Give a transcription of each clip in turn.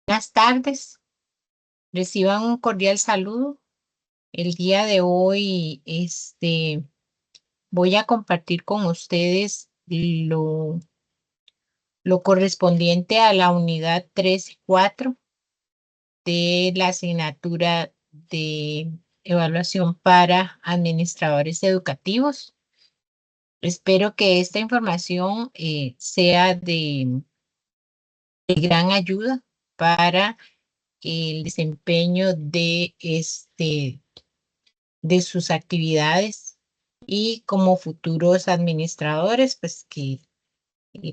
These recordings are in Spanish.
Buenas tardes, reciban un cordial saludo. El día de hoy, voy a compartir con ustedes lo correspondiente a la unidad 3 y 4 de la asignatura de evaluación para administradores educativos. Espero que esta información sea de gran ayuda para el desempeño de sus actividades y como futuros administradores, pues que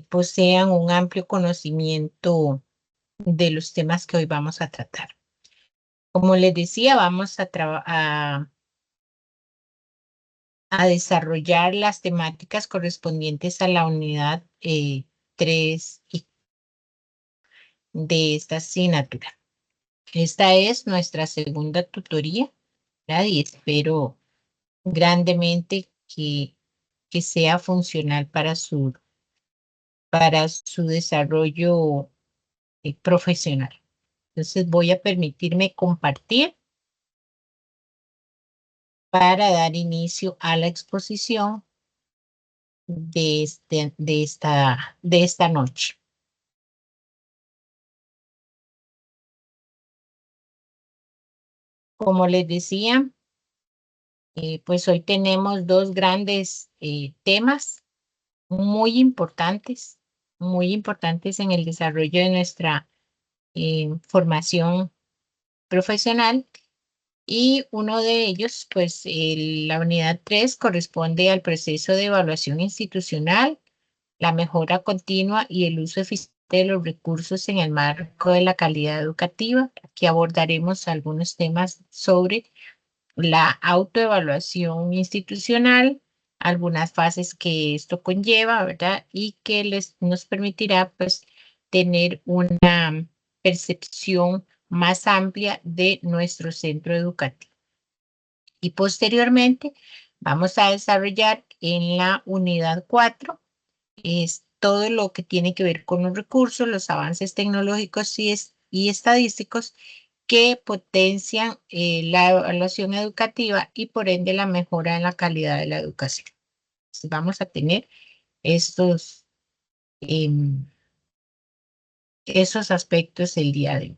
posean un amplio conocimiento de los temas que hoy vamos a tratar. Como les decía, vamos a desarrollar las temáticas correspondientes a la unidad 3 de esta asignatura. Esta es nuestra segunda tutoría, ¿verdad? Y espero grandemente que sea funcional para su desarrollo profesional. Entonces voy a permitirme compartir para dar inicio a la exposición de esta noche. Como les decía, pues hoy tenemos dos grandes temas muy importantes en el desarrollo de nuestra formación profesional. Y uno de ellos, pues la unidad 3 corresponde al proceso de evaluación institucional, la mejora continua y el uso eficiente de los recursos en el marco de la calidad educativa. Aquí abordaremos algunos temas sobre la autoevaluación institucional, algunas fases que esto conlleva, ¿verdad? Y que nos permitirá, pues, tener una percepción más amplia de nuestro centro educativo. Y posteriormente vamos a desarrollar en la unidad 4 es todo lo que tiene que ver con los recursos, los avances tecnológicos y estadísticos que potencian la evaluación educativa y por ende la mejora en la calidad de la educación. Entonces, vamos a tener estos, em, esos aspectos el día de hoy.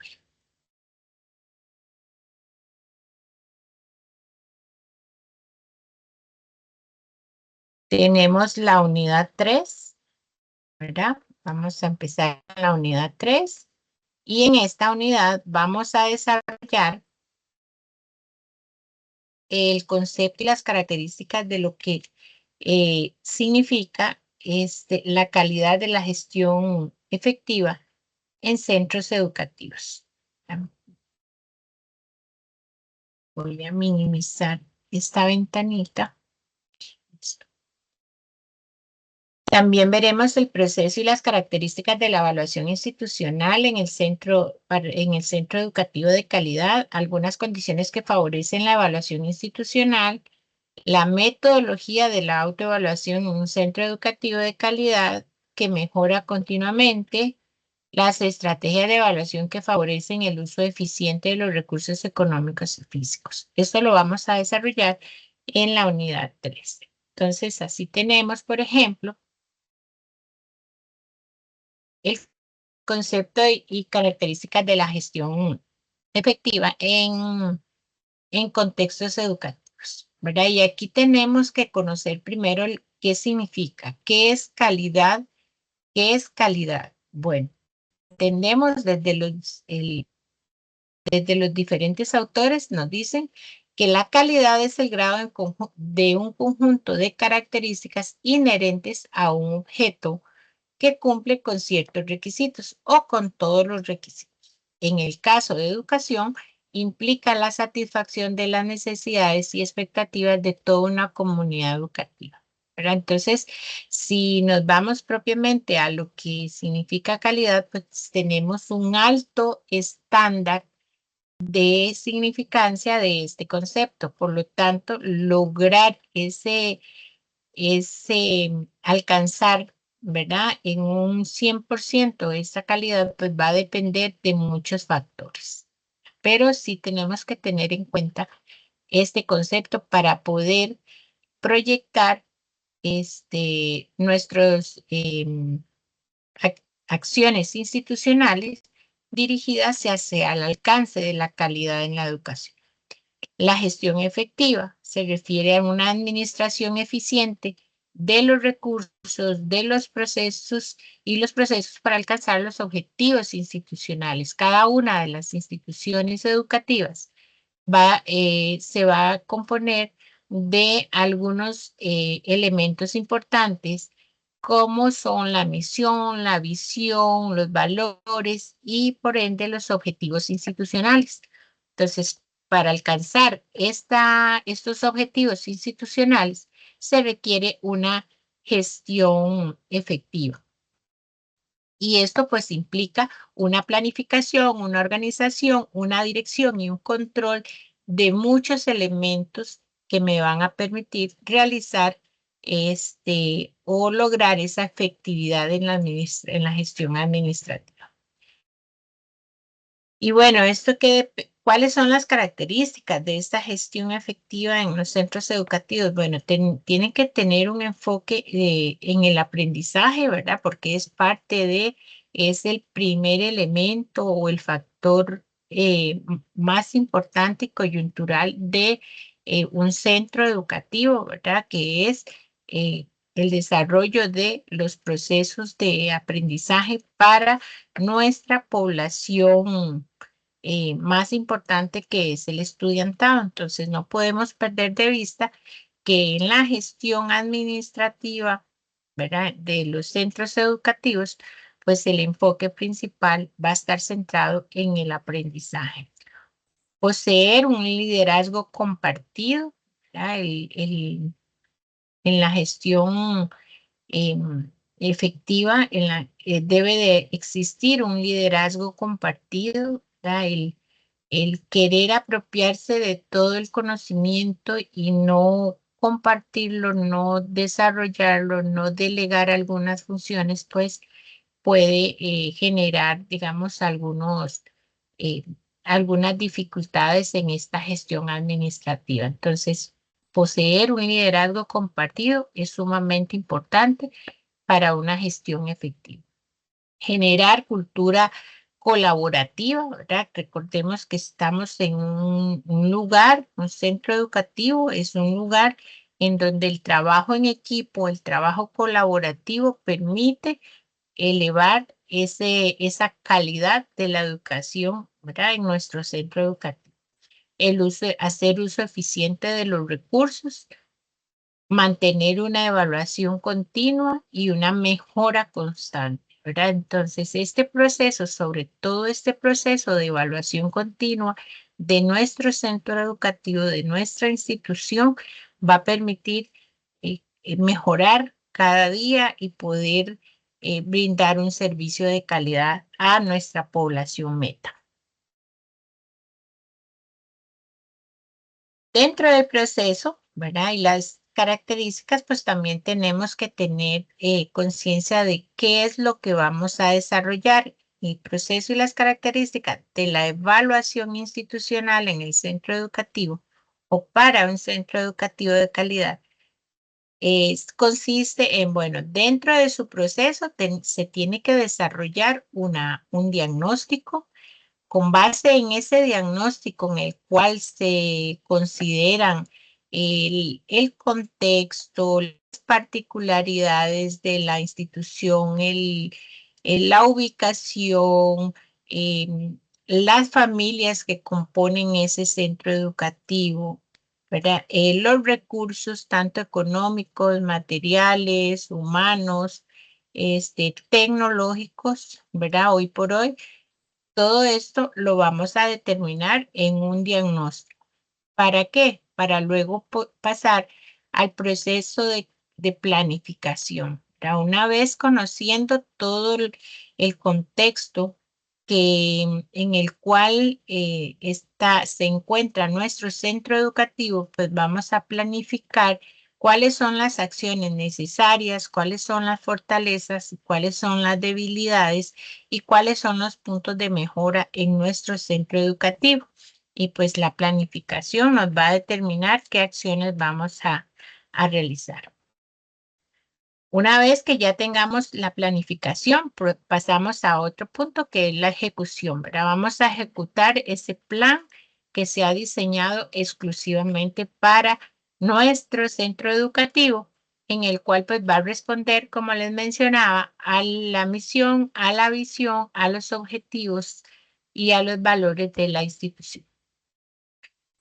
Tenemos la unidad 3, ¿verdad? Vamos a empezar con la unidad 3 y en esta unidad vamos a desarrollar el concepto y las características de lo que significa la calidad de la gestión efectiva en centros educativos. Voy a minimizar esta ventanita. Listo. También veremos el proceso y las características de la evaluación institucional en el centro educativo de calidad, algunas condiciones que favorecen la evaluación institucional, la metodología de la autoevaluación en un centro educativo de calidad que mejora continuamente, las estrategias de evaluación que favorecen el uso eficiente de los recursos económicos y físicos. Esto lo vamos a desarrollar en la unidad 3. Entonces, así tenemos, por ejemplo, el concepto y características de la gestión efectiva en contextos educativos, ¿verdad? Y aquí tenemos que conocer primero qué significa, qué es calidad. Bueno, entendemos desde los diferentes autores, nos dicen que la calidad es el grado de un conjunto de características inherentes a un objeto que cumple con ciertos requisitos o con todos los requisitos. En el caso de educación, implica la satisfacción de las necesidades y expectativas de toda una comunidad educativa, ¿verdad? Entonces, si nos vamos propiamente a lo que significa calidad, pues tenemos un alto estándar de significancia de este concepto. Por lo tanto, lograr alcanzar ¿verdad? En un 100%, esta calidad pues va a depender de muchos factores. Pero sí tenemos que tener en cuenta este concepto para poder proyectar nuestras acciones institucionales dirigidas hacia el alcance de la calidad en la educación. La gestión efectiva se refiere a una administración eficiente de los recursos, de los procesos y los procesos para alcanzar los objetivos institucionales. Cada una de las instituciones educativas se va a componer de algunos elementos importantes como son la misión, la visión, los valores y por ende los objetivos institucionales. Entonces, para alcanzar estos objetivos institucionales se requiere una gestión efectiva. Y esto pues implica una planificación, una organización, una dirección y un control de muchos elementos que me van a permitir realizar o lograr esa efectividad en la gestión administrativa. Y bueno, ¿cuáles son las características de esta gestión efectiva en los centros educativos? Bueno, tienen que tener un enfoque en el aprendizaje, ¿verdad? Porque es el primer elemento o el factor más importante y coyuntural de un centro educativo, ¿verdad? Que es eh, el desarrollo de los procesos de aprendizaje para nuestra población más importante, que es el estudiantado. Entonces, no podemos perder de vista que en la gestión administrativa, ¿verdad?, de los centros educativos, pues el enfoque principal va a estar centrado en el aprendizaje. Poseer un liderazgo compartido, ¿verdad? En la gestión efectiva, debe de existir un liderazgo compartido, ¿verdad? El querer apropiarse de todo el conocimiento y no compartirlo, no desarrollarlo, no delegar algunas funciones, pues puede generar, digamos, eh, algunas dificultades en esta gestión administrativa. Entonces, poseer un liderazgo compartido es sumamente importante para una gestión efectiva. Generar cultura colaborativa, ¿verdad? Recordemos que estamos en un lugar, un centro educativo, es un lugar en donde el trabajo en equipo, el trabajo colaborativo permite elevar esa calidad de la educación, ¿verdad?, en nuestro centro educativo. Hacer uso eficiente de los recursos, mantener una evaluación continua y una mejora constante, ¿verdad? Entonces, este proceso, sobre todo este proceso de evaluación continua de nuestro centro educativo, de nuestra institución, va a permitir mejorar cada día y poder brindar un servicio de calidad a nuestra población meta. Dentro del proceso, ¿verdad? Y las características, pues también tenemos que tener conciencia de qué es lo que vamos a desarrollar. El proceso y las características de la evaluación institucional en el centro educativo o para un centro educativo de calidad consiste en, bueno, dentro de su proceso se tiene que desarrollar un diagnóstico. Con base en ese diagnóstico en el cual se consideran el contexto, las particularidades de la institución, la ubicación, las familias que componen ese centro educativo, ¿verdad? Los recursos tanto económicos, materiales, humanos, tecnológicos, ¿verdad? Hoy por hoy todo esto lo vamos a determinar en un diagnóstico. ¿Para qué? Para luego pasar al proceso de planificación. Una vez conociendo todo el contexto en el cual se encuentra nuestro centro educativo, pues vamos a planificar cuáles son las acciones necesarias, cuáles son las fortalezas, cuáles son las debilidades y cuáles son los puntos de mejora en nuestro centro educativo. Y pues la planificación nos va a determinar qué acciones vamos a realizar. Una vez que ya tengamos la planificación, pasamos a otro punto que es la ejecución, ¿verdad? Vamos a ejecutar ese plan que se ha diseñado exclusivamente para nuestro centro educativo, en el cual pues va a responder, como les mencionaba, a la misión, a la visión, a los objetivos y a los valores de la institución.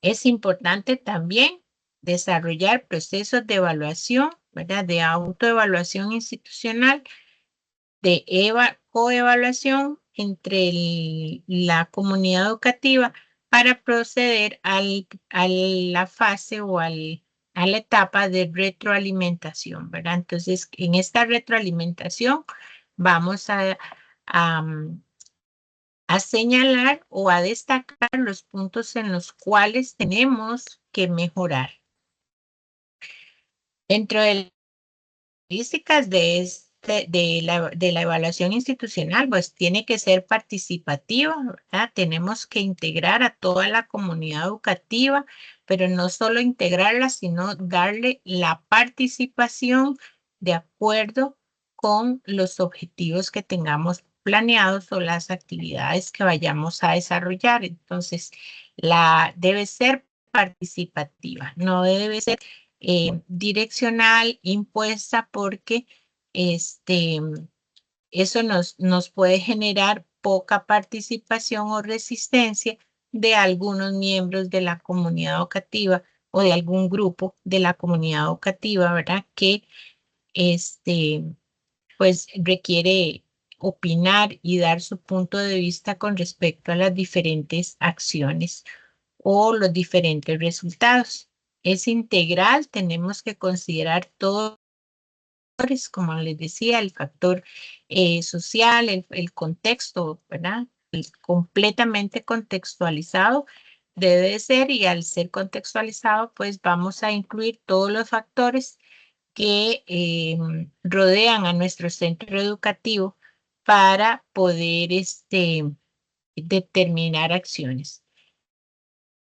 Es importante también desarrollar procesos de evaluación, ¿verdad? De autoevaluación institucional, de coevaluación entre la comunidad educativa para proceder a la fase o a la etapa de retroalimentación, ¿verdad? Entonces, en esta retroalimentación vamos a señalar o a destacar los puntos en los cuales tenemos que mejorar. Dentro de las características de la evaluación institucional, pues tiene que ser participativa, ¿verdad? Tenemos que integrar a toda la comunidad educativa, pero no solo integrarla, sino darle la participación de acuerdo con los objetivos que tengamos planeados o las actividades que vayamos a desarrollar. Entonces, debe ser participativa, no debe ser direccional, impuesta, porque eso nos puede generar poca participación o resistencia de algunos miembros de la comunidad educativa o de algún grupo de la comunidad educativa, ¿verdad? Que pues requiere opinar y dar su punto de vista con respecto a las diferentes acciones o los diferentes resultados. Es integral, tenemos que considerar todos, como les decía, el factor social, el contexto, ¿verdad? Completamente contextualizado debe de ser, y al ser contextualizado, pues vamos a incluir todos los factores que rodean a nuestro centro educativo para poder determinar acciones.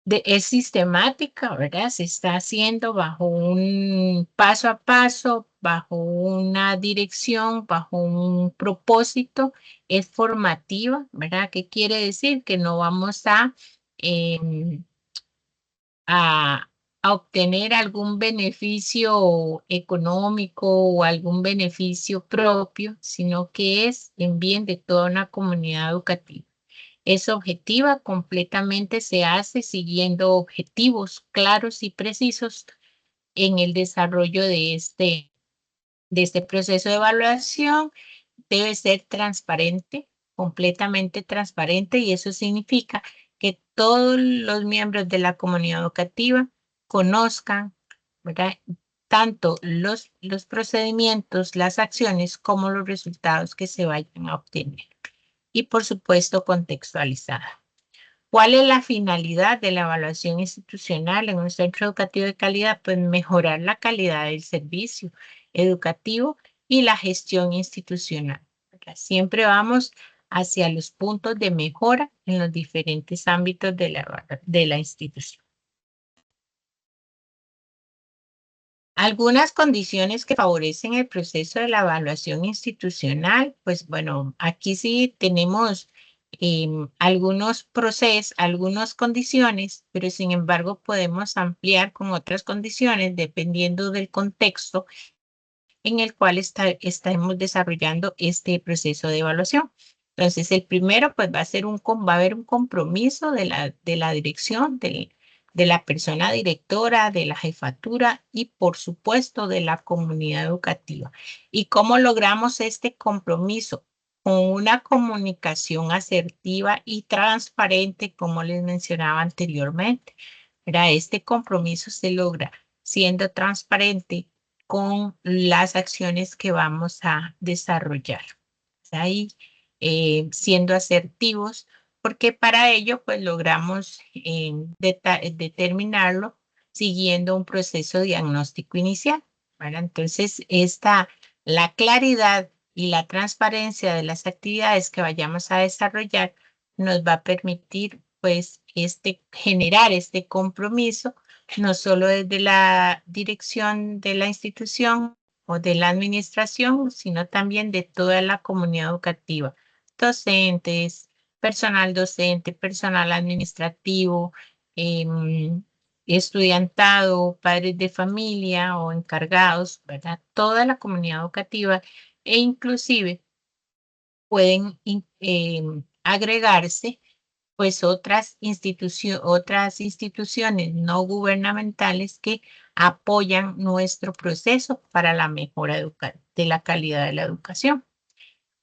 Es sistemática, ¿verdad? Se está haciendo bajo un paso a paso, bajo una dirección, bajo un propósito. Es formativa, ¿verdad? ¿Qué quiere decir? Que no vamos em, a, a obtener algún beneficio económico o algún beneficio propio, sino que es en bien de toda una comunidad educativa. Es objetiva, completamente se hace siguiendo objetivos claros y precisos en el desarrollo de este proceso de evaluación. Debe ser transparente, completamente transparente, y eso significa que todos los miembros de la comunidad educativa conozcan, ¿verdad? Tanto los procedimientos, las acciones, como los resultados que se vayan a obtener. Y por supuesto, contextualizada. ¿Cuál es la finalidad de la evaluación institucional en un centro educativo de calidad? Pues mejorar la calidad del servicio educativo y la gestión institucional. Siempre vamos hacia los puntos de mejora en los diferentes ámbitos de la institución. Algunas condiciones que favorecen el proceso de la evaluación institucional, pues bueno, aquí sí tenemos algunos procesos, algunas condiciones, pero sin embargo podemos ampliar con otras condiciones dependiendo del contexto en el cual estamos desarrollando este proceso de evaluación. Entonces, el primero, pues va a haber un compromiso de la dirección, de la persona directora, de la jefatura y, por supuesto, de la comunidad educativa. ¿Y cómo logramos este compromiso? Con una comunicación asertiva y transparente, como les mencionaba anteriormente. Este compromiso se logra siendo transparente con las acciones que vamos a desarrollar. Ahí siendo asertivos, porque para ello pues logramos determinarlo siguiendo un proceso diagnóstico inicial, ¿verdad? Entonces, la claridad y la transparencia de las actividades que vayamos a desarrollar nos va a permitir, pues, generar este compromiso, no solo desde la dirección de la institución o de la administración, sino también de toda la comunidad educativa, docentes, personal docente, personal administrativo, em, estudiantado, padres de familia o encargados, ¿verdad? Toda la comunidad educativa e inclusive pueden agregarse pues otras instituciones no gubernamentales que apoyan nuestro proceso para la mejora de la calidad de la educación.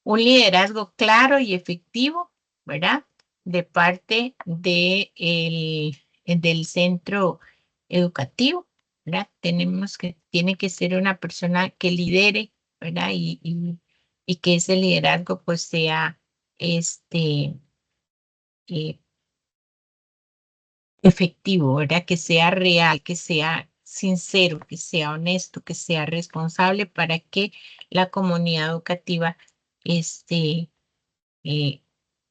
Un liderazgo claro y efectivo, ¿verdad? De parte del centro educativo, ¿verdad? Tiene que ser una persona que lidere, ¿verdad? Y que ese liderazgo pues sea eh, efectivo, ¿verdad? Que sea real, que sea sincero, que sea honesto, que sea responsable para que la comunidad educativa este, eh,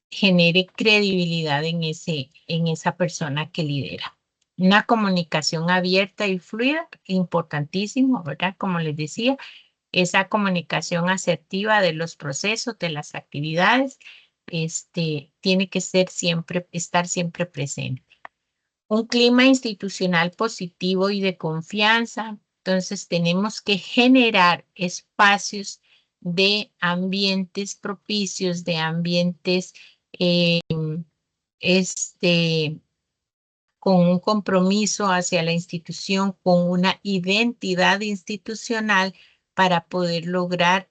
genere credibilidad en esa persona que lidera. Una comunicación abierta y fluida, importantísimo, ¿verdad? Como les decía, esa comunicación asertiva de los procesos, de las actividades, tiene que estar siempre presente. Un clima institucional positivo y de confianza. Entonces tenemos que generar espacios de ambientes propicios, de ambientes eh, este, con un compromiso hacia la institución, con una identidad institucional para poder lograr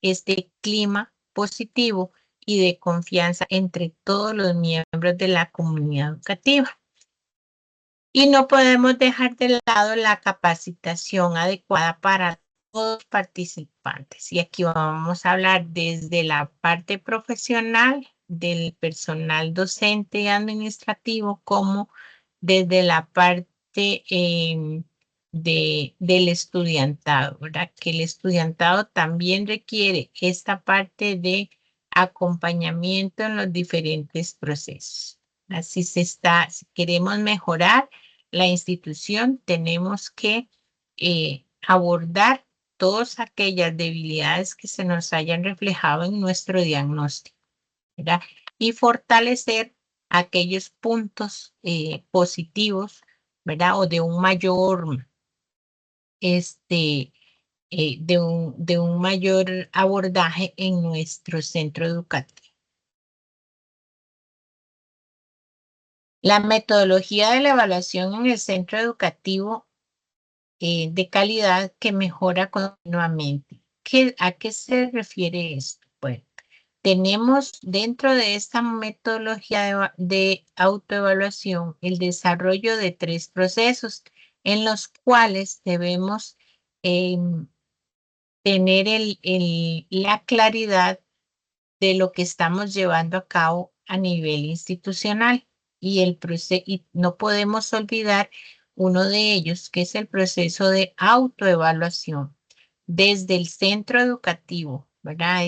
este clima positivo y de confianza entre todos los miembros de la comunidad educativa. Y no podemos dejar de lado la capacitación adecuada para todos los participantes. Y aquí vamos a hablar desde la parte profesional del personal docente y administrativo, como desde la parte del estudiantado, ¿verdad? Que el estudiantado también requiere esta parte de acompañamiento en los diferentes procesos. Así si queremos mejorar la institución, tenemos que abordar todas aquellas debilidades que se nos hayan reflejado en nuestro diagnóstico, ¿verdad? Y fortalecer aquellos puntos positivos, ¿verdad? O de un mayor, de un mayor abordaje en nuestro centro educativo. La metodología de la evaluación en el centro educativo de calidad que mejora continuamente. ¿A qué se refiere esto? Bueno, tenemos dentro de esta metodología de autoevaluación el desarrollo de 3 procesos en los cuales debemos tener la claridad de lo que estamos llevando a cabo a nivel institucional y no podemos olvidar uno de ellos, que es el proceso de autoevaluación desde el centro educativo, ¿verdad?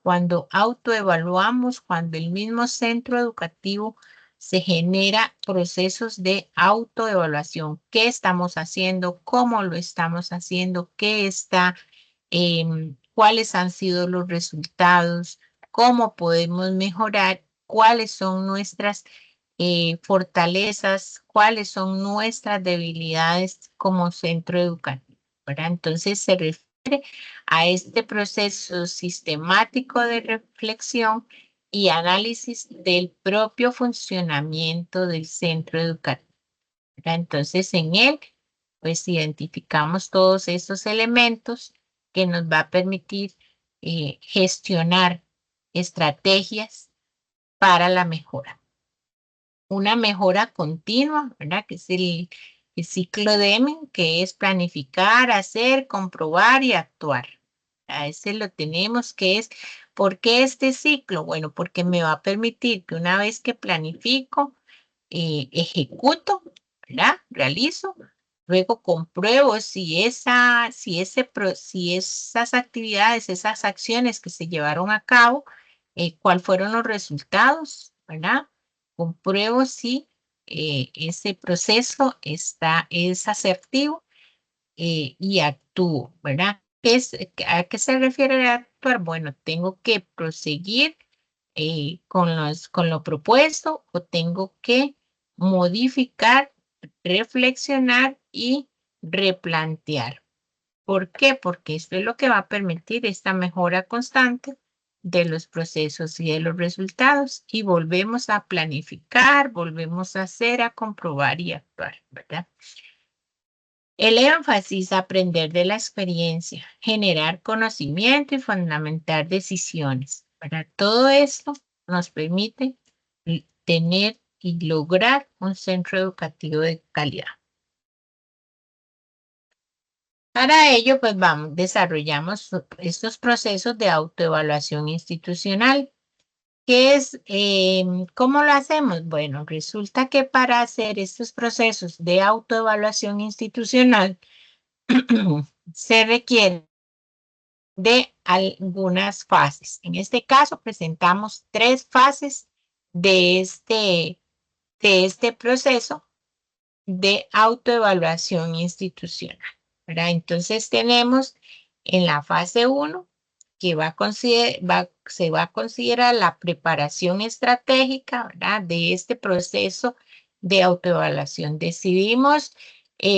Cuando autoevaluamos, cuando el mismo centro educativo se genera procesos de autoevaluación. ¿Qué estamos haciendo? ¿Cómo lo estamos haciendo? ¿Cuáles han sido los resultados? ¿Cómo podemos mejorar? ¿Cuáles son nuestras fortalezas? ¿Cuáles son nuestras debilidades como centro educativo? ¿Verdad? Entonces se refiere a este proceso sistemático de reflexión y análisis del propio funcionamiento del centro educativo, ¿verdad? Entonces en él, pues identificamos todos esos elementos que nos va a permitir gestionar estrategias para la mejora. Una mejora continua, ¿verdad? Que es el ciclo de Deming, que es planificar, hacer, comprobar y actuar. A ese lo tenemos, que es, ¿por qué este ciclo? Bueno, porque me va a permitir que una vez que planifico, ejecuto, ¿verdad? Realizo, Luego compruebo si esas actividades, esas acciones que se llevaron a cabo, cuáles fueron los resultados, ¿verdad? Compruebo si ese proceso es asertivo y actúo, ¿verdad? ¿A qué se refiere actuar? Bueno, tengo que proseguir con lo propuesto o tengo que modificar, reflexionar y replantear. ¿Por qué? Porque esto es lo que va a permitir esta mejora constante de los procesos y de los resultados. Y volvemos a planificar, volvemos a hacer, a comprobar y actuar, ¿verdad? El énfasis, aprender de la experiencia, generar conocimiento y fundamentar decisiones. Para todo esto nos permite tener y lograr un centro educativo de calidad. Para ello, pues desarrollamos estos procesos de autoevaluación institucional. ¿Cómo lo hacemos? Bueno, resulta que para hacer estos procesos de autoevaluación institucional, se requiere de algunas fases. En este caso, presentamos 3 fases de este proceso de autoevaluación institucional, ¿verdad? Entonces tenemos en la fase 1 que se va a considerar la preparación estratégica, ¿verdad? De este proceso de autoevaluación. Decidimos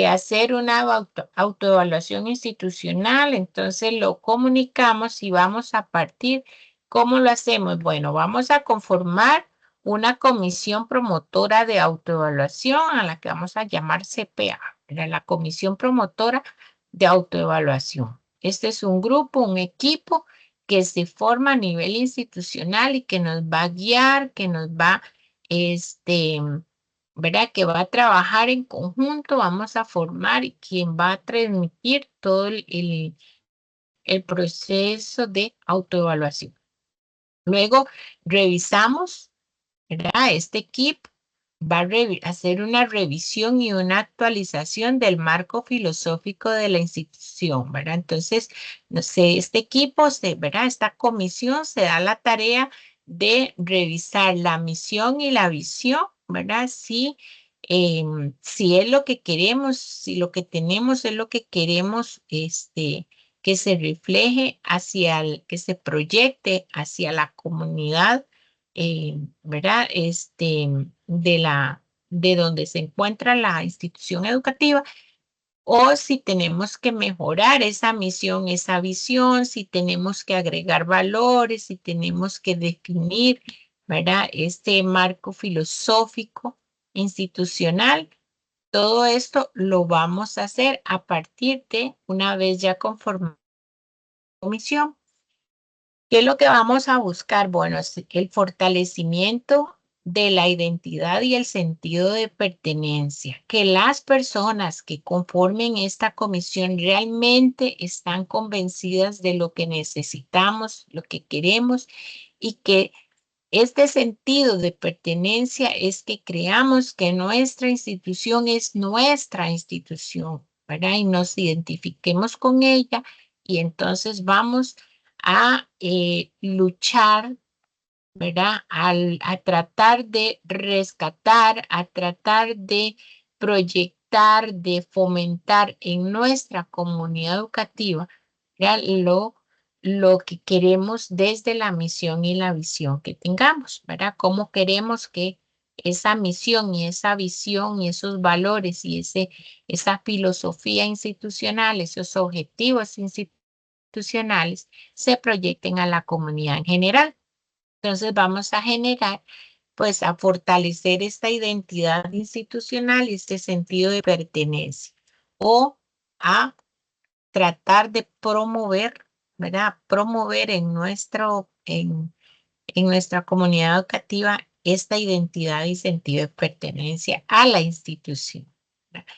hacer una autoevaluación institucional, entonces lo comunicamos y vamos a partir. ¿Cómo lo hacemos? Bueno, vamos a conformar una comisión promotora de autoevaluación a la que vamos a llamar CPA, la Comisión Promotora de Autoevaluación. Este es un grupo, un equipo que se forma a nivel institucional y que nos va a guiar, que nos va, ¿verdad? Que va a trabajar en conjunto, vamos a formar y quien va a transmitir todo el proceso de autoevaluación. Luego revisamos, ¿verdad? Este equipo va a hacer una revisión y una actualización del marco filosófico de la institución, ¿verdad? Entonces, no sé, este equipo, ¿verdad? Esta comisión se da la tarea de revisar la misión y la visión, ¿verdad? Si es lo que queremos, si lo que tenemos es lo que queremos, que se refleje que se proyecte hacia la comunidad, ¿verdad? De donde se encuentra la institución educativa, o si tenemos que mejorar esa misión, esa visión, si tenemos que agregar valores, si tenemos que definir, ¿verdad? Este marco filosófico institucional. Todo esto lo vamos a hacer a partir de una vez ya conformada la comisión. ¿Qué es lo que vamos a buscar? Bueno, es el fortalecimiento de la identidad y el sentido de pertenencia. Que las personas que conformen esta comisión realmente están convencidas de lo que necesitamos, lo que queremos, y que este sentido de pertenencia es que creamos que nuestra institución es nuestra institución, ¿verdad? Y nos identifiquemos con ella y entonces vamos a luchar, ¿verdad? A tratar de rescatar, a tratar de proyectar, de fomentar en nuestra comunidad educativa, ¿verdad? Lo que queremos desde la misión y la visión que tengamos, ¿verdad? Cómo queremos que esa misión y esa visión y esos valores y esa filosofía institucional, esos objetivos institucionales se proyecten a la comunidad en general. Entonces vamos a generar, pues a fortalecer esta identidad institucional y este sentido de pertenencia, o a tratar de promover, ¿verdad? Promover en nuestra comunidad educativa esta identidad y sentido de pertenencia a la institución, ¿verdad?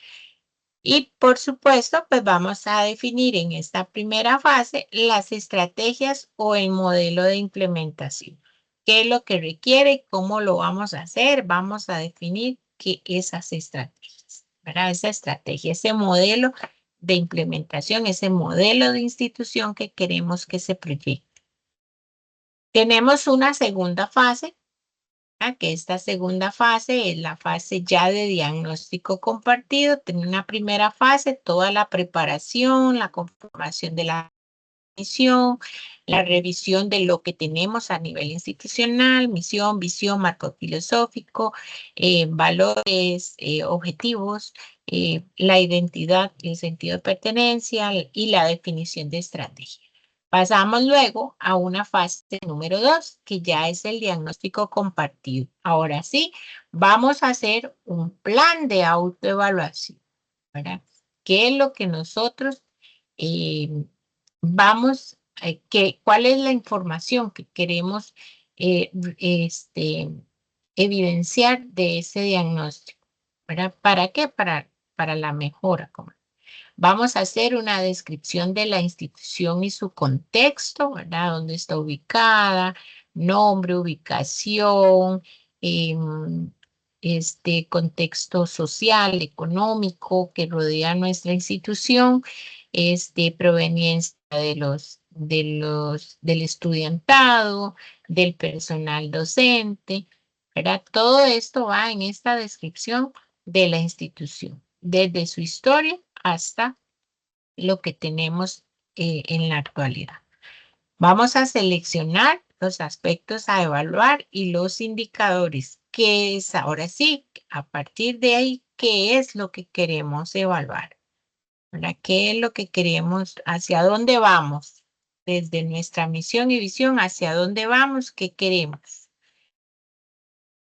Y por supuesto, pues vamos a definir en esta primera fase las estrategias o el modelo de implementación. ¿Qué es lo que requiere? ¿Cómo lo vamos a hacer? Vamos a definir esas estrategias. ¿verdad? Esa estrategia, ese modelo de implementación, ese modelo de institución que queremos que se proyecte. Tenemos una segunda fase, que esta segunda fase es la fase ya de diagnóstico compartido. Tiene una primera fase, toda la preparación, la conformación de la misión, la revisión de lo que tenemos a nivel institucional, misión, visión, marco filosófico, valores, objetivos, la identidad, el sentido de pertenencia y la definición de estrategia. Pasamos luego a una fase número 2, que ya es el diagnóstico compartido. Ahora sí, vamos a hacer un plan de autoevaluación, ¿verdad? ¿Qué es lo que nosotros eh, vamos, cuál es la información que queremos evidenciar de ese diagnóstico? ¿Verdad? ¿Para qué? Para la mejora. Vamos a hacer una descripción de la institución y su contexto, ¿verdad? Dónde está ubicada, nombre, ubicación, contexto social, económico que rodea nuestra institución, proveniencia del estudiantado, del personal docente, ¿verdad? Todo esto va en esta descripción de la institución, desde su historia hasta lo que tenemos en la actualidad. Vamos a seleccionar los aspectos a evaluar y los indicadores, que es ahora sí, a partir de ahí, ¿qué es lo que queremos evaluar? ¿Verdad? ¿Qué es lo que queremos? ¿Hacia dónde vamos? Desde nuestra misión y visión, ¿hacia dónde vamos? ¿Qué queremos?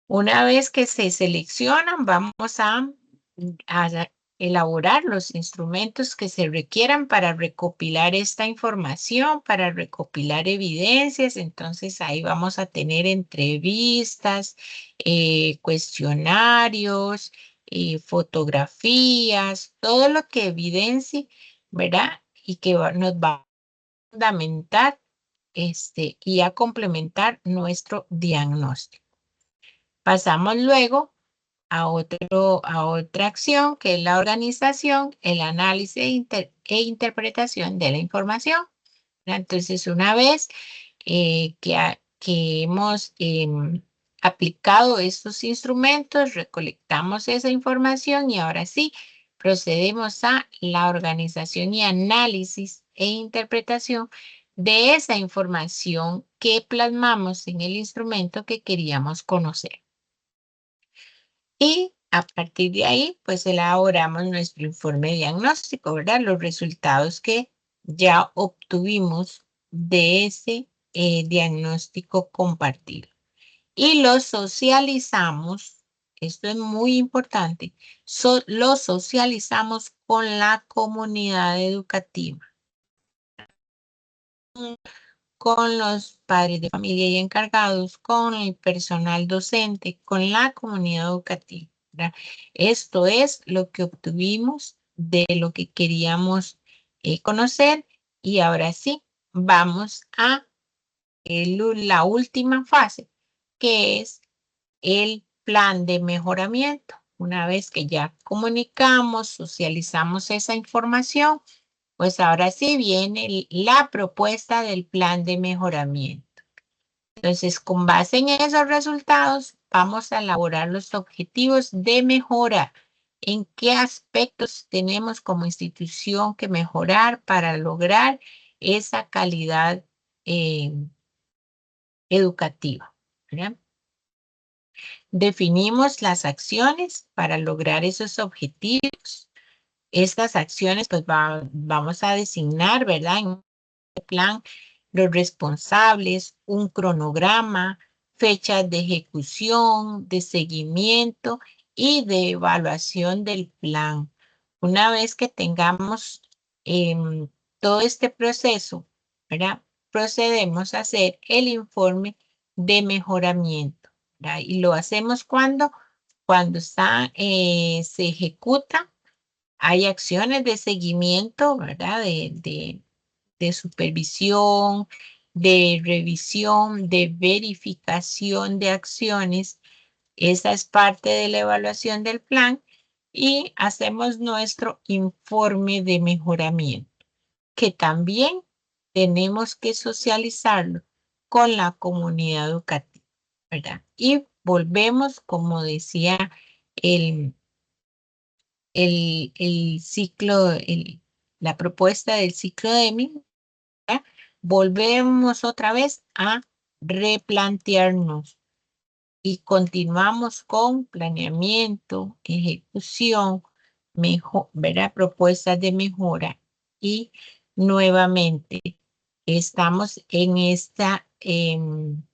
Una vez que se seleccionan, vamos a elaborar los instrumentos que se requieran para recopilar esta información, para recopilar evidencias. Entonces ahí vamos a tener entrevistas, cuestionarios, fotografías, todo lo que evidencie, ¿verdad? Y que nos va a fundamentar y a complementar nuestro diagnóstico. Pasamos luego a otra acción, que es la organización, el análisis e interpretación de la información. Entonces, una vez que hemos aplicado estos instrumentos, recolectamos esa información y ahora sí, procedemos a la organización y análisis e interpretación de esa información que plasmamos en el instrumento que queríamos conocer. Y a partir de ahí, pues elaboramos nuestro informe diagnóstico, ¿verdad? Los resultados que ya obtuvimos de ese diagnóstico compartido. Y lo socializamos, esto es muy importante, lo socializamos con la comunidad educativa, con los padres de familia y encargados, con el personal docente, con la comunidad educativa, ¿verdad? Esto es lo que obtuvimos de lo que queríamos conocer y ahora sí, vamos a la última fase, que es el plan de mejoramiento. Una vez que ya comunicamos, socializamos esa información, pues ahora sí viene la propuesta del plan de mejoramiento. Entonces, con base en esos resultados, vamos a elaborar los objetivos de mejora. ¿En qué aspectos tenemos como institución que mejorar para lograr esa calidad educativa? ¿Verdad? Definimos las acciones para lograr esos objetivos. Estas acciones, pues vamos a designar, ¿verdad? En el plan, los responsables, un cronograma, fechas de ejecución, de seguimiento y de evaluación del plan. Una vez que tengamos todo este proceso, ¿verdad? Procedemos a hacer el informe de mejoramiento, ¿verdad? Y lo hacemos cuando se ejecuta, hay acciones de seguimiento, ¿verdad? De supervisión, de revisión, de verificación de acciones. Esa es parte de la evaluación del plan. y hacemos nuestro informe de mejoramiento, que también tenemos que socializarlo con la comunidad educativa, ¿verdad? Y volvemos, como decía el, el ciclo, la propuesta del ciclo de Deming, ¿verdad? Volvemos otra vez a replantearnos y continuamos con planeamiento, ejecución, ¿verdad? Propuestas de mejora y nuevamente estamos en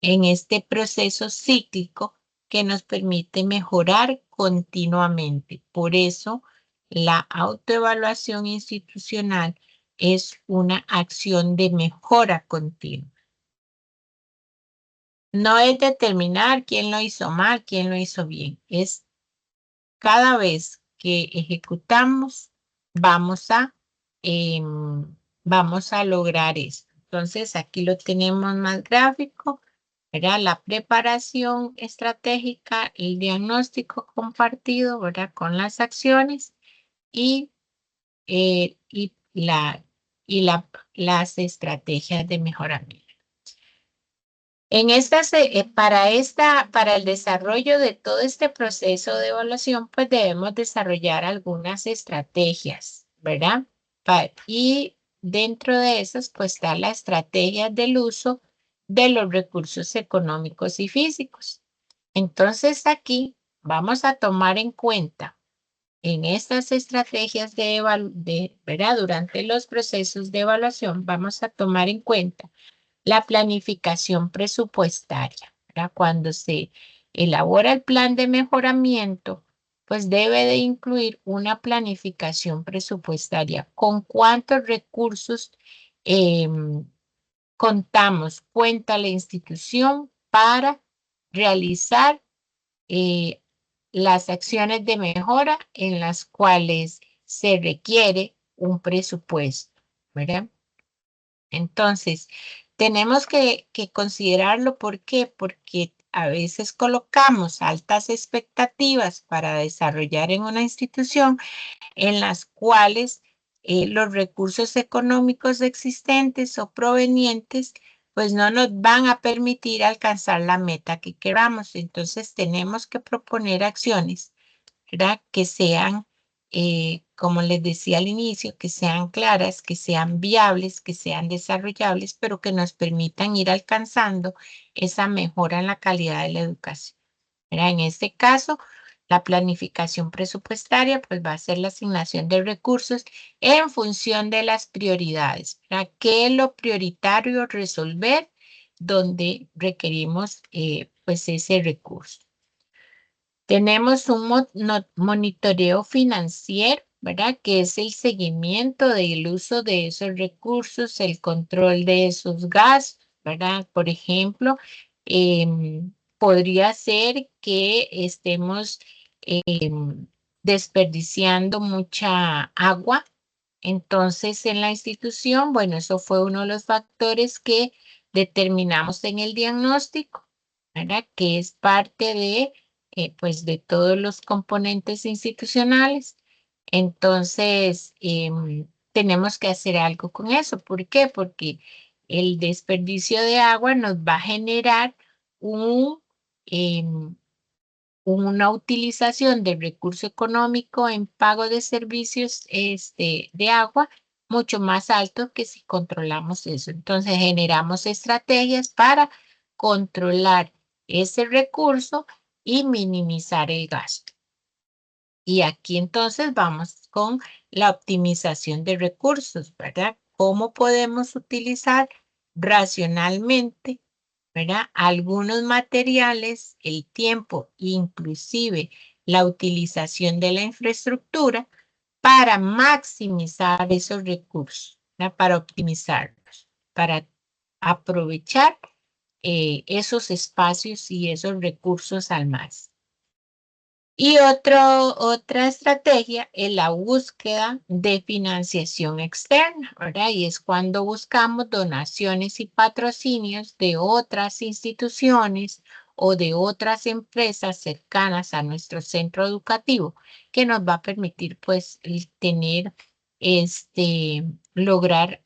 este proceso cíclico que nos permite mejorar continuamente. Por eso, la autoevaluación institucional es una acción de mejora continua. No es determinar quién lo hizo mal, quién lo hizo bien. Es cada vez que ejecutamos, vamos a, vamos a lograr esto. Entonces, aquí lo tenemos más gráfico. ¿Verdad? La preparación estratégica, el diagnóstico compartido, ¿verdad? Con las acciones y, eh, y, la, y las estrategias de mejoramiento. En para el desarrollo de todo este proceso de evaluación, pues debemos desarrollar algunas estrategias, ¿verdad? Y dentro de esas, pues está la estrategia del uso de los recursos económicos y físicos. Entonces aquí vamos a tomar en cuenta en estas estrategias ¿verdad? Durante los procesos de evaluación, vamos a tomar en cuenta la planificación presupuestaria, ¿verdad? Cuando se elabora el plan de mejoramiento, pues debe de incluir una planificación presupuestaria. ¿Con cuántos recursos cuenta la institución para realizar eh, las acciones de mejora en las cuales se requiere un presupuesto, ¿verdad? Entonces, tenemos que considerarlo. ¿Por qué? Porque a veces colocamos altas expectativas para desarrollar en una institución en las cuales los recursos económicos existentes o provenientes pues no nos van a permitir alcanzar la meta que queramos. Entonces tenemos que proponer acciones, ¿verdad? Que sean, como les decía al inicio, que sean claras, que sean viables, que sean desarrollables, pero que nos permitan ir alcanzando esa mejora en la calidad de la educación. ¿Verdad? En este caso, la planificación presupuestaria pues va a ser la asignación de recursos en función de las prioridades. ¿Verdad? ¿Qué es lo prioritario resolver donde requerimos pues ese recurso? Tenemos un monitoreo financiero, ¿verdad? Que es el seguimiento del uso de esos recursos, el control de esos gastos, ¿verdad? Por ejemplo, podría ser que estemos desperdiciando mucha agua. Entonces, en la institución, bueno, eso fue uno de los factores que determinamos en el diagnóstico, ¿verdad? Que es parte de pues de todos los componentes institucionales. Entonces, tenemos que hacer algo con eso. ¿Por qué? Porque el desperdicio de agua nos va a generar em, una utilización del recurso económico en pago de servicios de agua mucho más alto que si controlamos eso. Entonces, generamos estrategias para controlar ese recurso y minimizar el gasto. Y aquí entonces vamos con la optimización de recursos, ¿verdad? ¿Cómo podemos utilizar racionalmente, ¿verdad? Algunos materiales, el tiempo, inclusive la utilización de la infraestructura para maximizar esos recursos, ¿verdad? Para optimizarlos, para aprovechar esos espacios y esos recursos al máximo. Y otra estrategia es la búsqueda de financiación externa, ¿verdad? Y es cuando buscamos donaciones y patrocinios de otras instituciones o de otras empresas cercanas a nuestro centro educativo, que nos va a permitir pues tener, lograr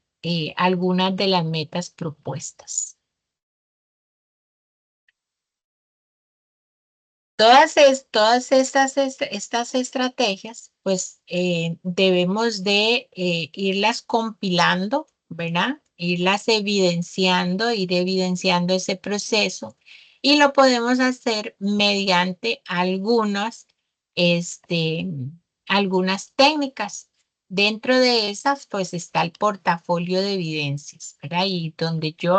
algunas de las metas propuestas. Todas estas estrategias, pues debemos de irlas compilando, ¿verdad? Irlas evidenciando, ir evidenciando ese proceso y lo podemos hacer mediante este, algunas técnicas. Dentro de esas, pues está el portafolio de evidencias, ¿verdad? Y donde yo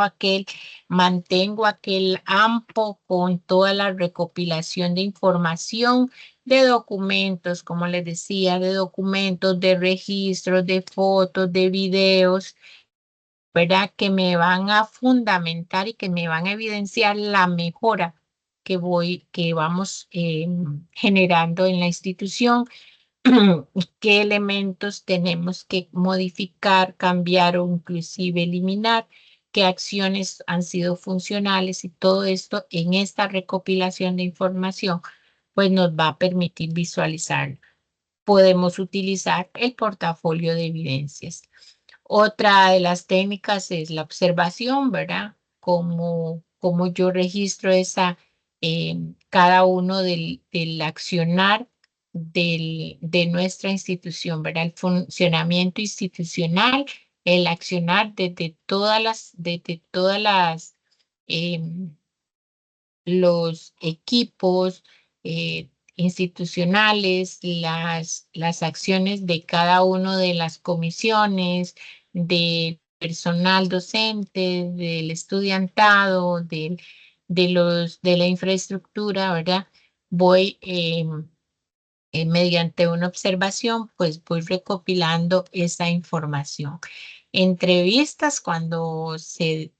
mantengo aquel AMPO con toda la recopilación de información, de documentos, como les decía, de documentos, de registros, de fotos, de videos, ¿verdad? Que me van a fundamentar y que me van a evidenciar la mejora que vamos generando en la institución. Qué elementos tenemos que modificar, cambiar o inclusive eliminar, qué acciones han sido funcionales, y todo esto en esta recopilación de información pues nos va a permitir visualizar. Podemos utilizar el portafolio de evidencias. Otra de las técnicas es la observación, ¿verdad? Como yo registro cada uno del accionar de nuestra institución, ¿verdad? El funcionamiento institucional, el accionar desde todas las em, los equipos institucionales, las acciones de cada una de las comisiones, del personal docente, del estudiantado, de la infraestructura, ¿verdad? Voy mediante una observación, pues voy recopilando esa información. Entrevistas, cuando se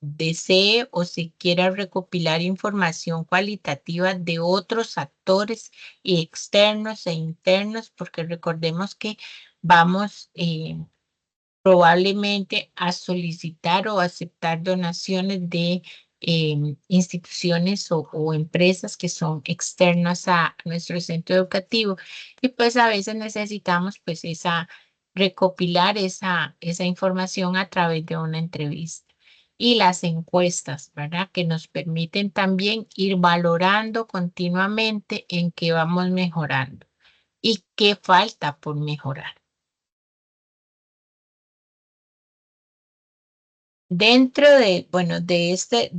desee o se quiera recopilar información cualitativa de otros actores externos e internos, porque recordemos que vamos probablemente a solicitar o aceptar donaciones de instituciones o empresas que son externas a nuestro centro educativo, y pues a veces necesitamos pues recopilar esa información a través de una entrevista. Y las encuestas, ¿verdad? Que nos permiten también ir valorando continuamente en qué vamos mejorando y qué falta por mejorar. Dentro bueno, de este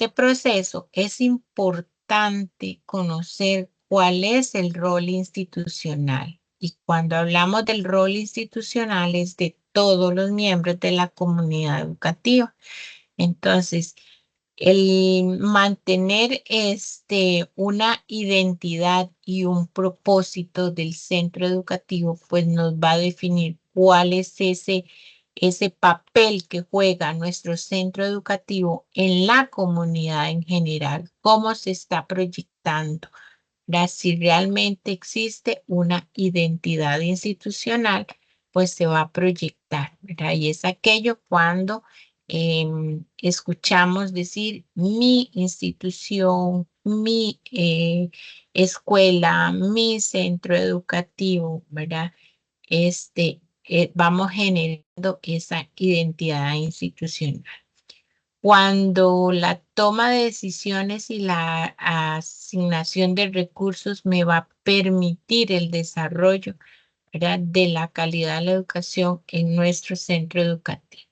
proceso es importante conocer cuál es el rol institucional. Y cuando hablamos del rol institucional es de todos los miembros de la comunidad educativa. Entonces, el mantener una identidad y un propósito del centro educativo, pues nos va a definir cuál es ese papel que juega nuestro centro educativo en la comunidad en general, cómo se está proyectando, ¿verdad? Si realmente existe una identidad institucional, pues se va a proyectar, ¿verdad? Y es aquello cuando escuchamos decir mi institución, mi escuela, mi centro educativo, ¿verdad? Vamos generando esa identidad institucional. Cuando la toma de decisiones y la asignación de recursos me va a permitir el desarrollo, ¿verdad?, de la calidad de la educación en nuestro centro educativo.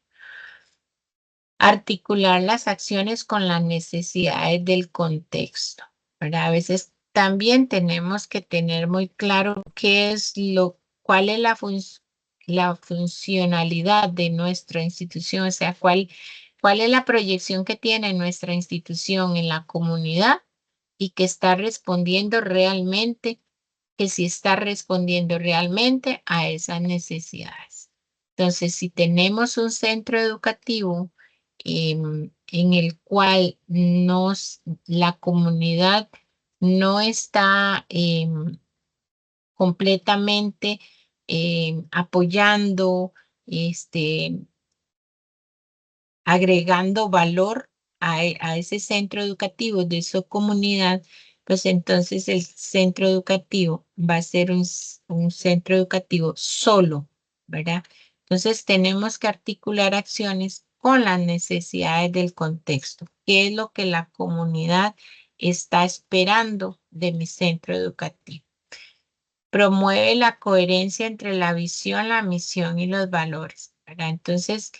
Articular las acciones con las necesidades del contexto, ¿verdad? A veces también tenemos que tener muy claro cuál es la funcionalidad de nuestra institución, o sea, cuál es la proyección que tiene nuestra institución en la comunidad y que está respondiendo realmente, que si está respondiendo realmente a esas necesidades. Entonces, si tenemos un centro educativo en el cual la comunidad no está completamente apoyando, agregando valor a ese centro educativo de su comunidad, pues entonces el centro educativo va a ser un centro educativo solo, ¿verdad? Entonces tenemos que articular acciones con las necesidades del contexto. ¿Qué es lo que la comunidad está esperando de mi centro educativo? Promueve la coherencia entre la visión, la misión y los valores, ¿verdad? Entonces,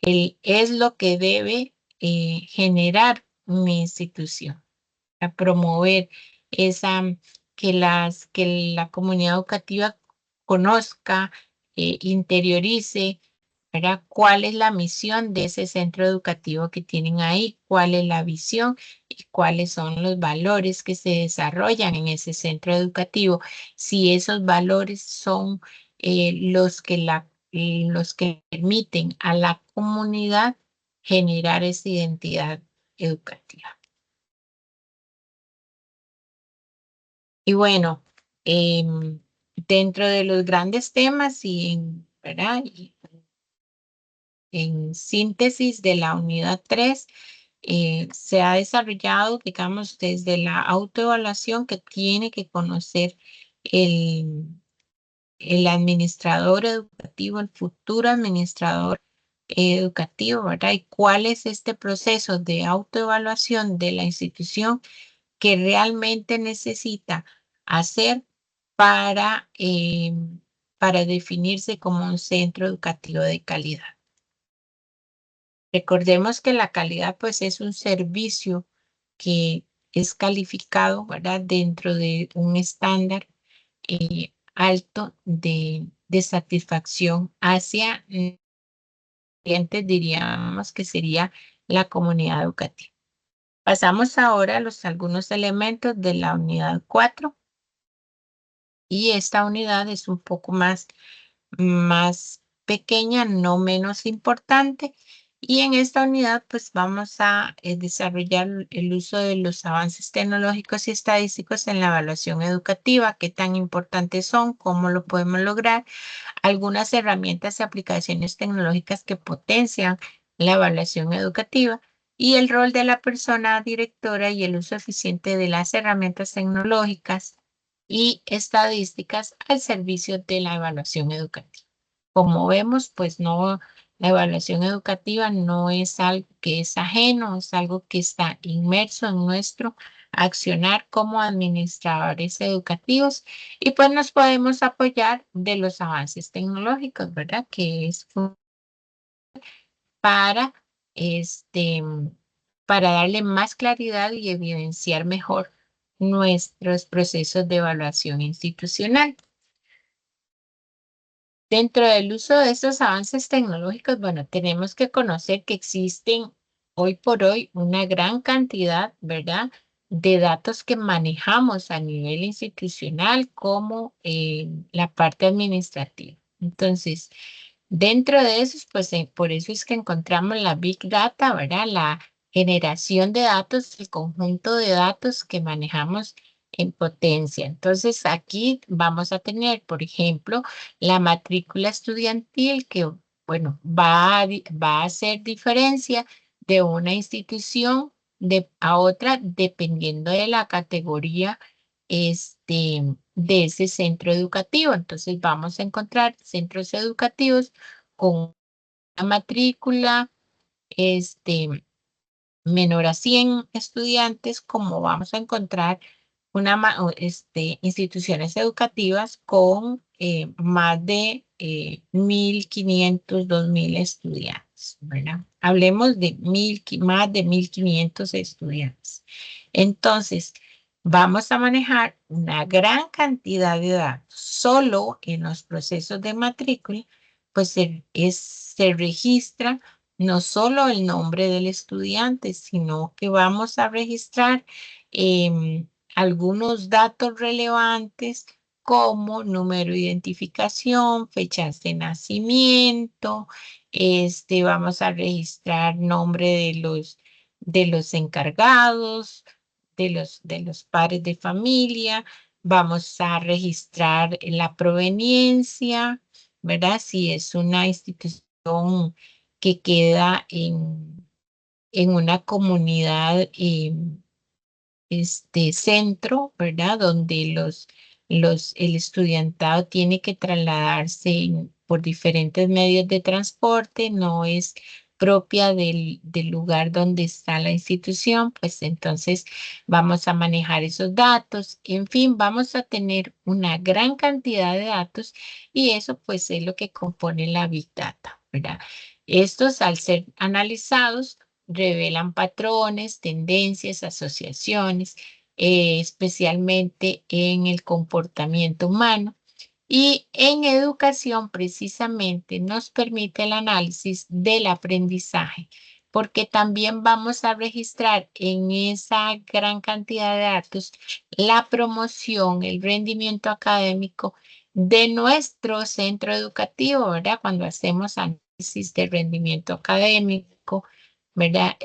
es lo que debe generar mi institución, a promover esa, que la comunidad educativa conozca, interiorice, ¿verdad? ¿Cuál es la misión de ese centro educativo que tienen ahí? ¿Cuál es la visión? ¿Y cuáles son los valores que se desarrollan en ese centro educativo? Si esos valores son los que permiten a la comunidad generar esa identidad educativa. Y bueno, dentro de los grandes temas ¿verdad? Y en síntesis de la unidad 3, se ha desarrollado, digamos, desde la autoevaluación que tiene que conocer el, el administrador educativo, el futuro administrador educativo, ¿verdad? Y cuál es este proceso de autoevaluación de la institución que realmente necesita hacer para, para definirse como un centro educativo de calidad. Recordemos que la calidad, pues, es un servicio que es calificado, ¿verdad? Dentro de un estándar alto de satisfacción hacia el cliente, diríamos que sería la comunidad educativa. Pasamos ahora a algunos elementos de la unidad 4 y esta unidad es un poco más pequeña, no menos importante. Y en esta unidad, pues vamos a desarrollar el uso de los avances tecnológicos y estadísticos en la evaluación educativa, qué tan importantes son, cómo lo podemos lograr, algunas herramientas y aplicaciones tecnológicas que potencian la evaluación educativa y el rol de la persona directora y el uso eficiente de las herramientas tecnológicas y estadísticas al servicio de la evaluación educativa. Como vemos, pues no, la evaluación educativa no es algo que es ajeno, es algo que está inmerso en nuestro accionar como administradores educativos y pues nos podemos apoyar de los avances tecnológicos, ¿verdad? Que es para, este, para darle más claridad y evidenciar mejor nuestros procesos de evaluación institucional. Dentro del uso de estos avances tecnológicos, bueno, tenemos que conocer que existen hoy por hoy una gran cantidad, ¿verdad?, de datos que manejamos a nivel institucional como la parte administrativa. Entonces, dentro de esos, pues por eso es que encontramos la Big Data, ¿verdad? La generación de datos, el conjunto de datos que manejamos en potencia. Entonces, aquí vamos a tener, por ejemplo, la matrícula estudiantil que, bueno, va a hacer diferencia de una institución a otra dependiendo de la categoría de ese centro educativo. Entonces vamos a encontrar centros educativos con una matrícula este, menor a 100 estudiantes, como vamos a encontrar instituciones educativas con más de 1.500, 2.000 estudiantes, ¿verdad? Hablemos de más de 1.500 estudiantes. Entonces, vamos a manejar una gran cantidad de datos. Solo en los procesos de matrícula, pues se registra no solo el nombre del estudiante, sino que vamos a registrar algunos datos relevantes como número de identificación, fechas de nacimiento, vamos a registrar nombre de los encargados, de los padres de familia, vamos a registrar la proveniencia, ¿verdad? Si es una institución que queda en una comunidad centro, ¿verdad? Donde el estudiantado tiene que trasladarse por diferentes medios de transporte, no es propia del lugar donde está la institución, pues entonces vamos a manejar esos datos. En fin, vamos a tener una gran cantidad de datos y eso pues es lo que compone la Big Data, ¿verdad? Estos al ser analizados revelan patrones, tendencias, asociaciones, especialmente en el comportamiento humano. Y en educación, precisamente, nos permite el análisis del aprendizaje, porque también vamos a registrar en esa gran cantidad de datos la promoción, el rendimiento académico de nuestro centro educativo, ¿verdad? Cuando hacemos análisis de rendimiento académico, ¿verdad?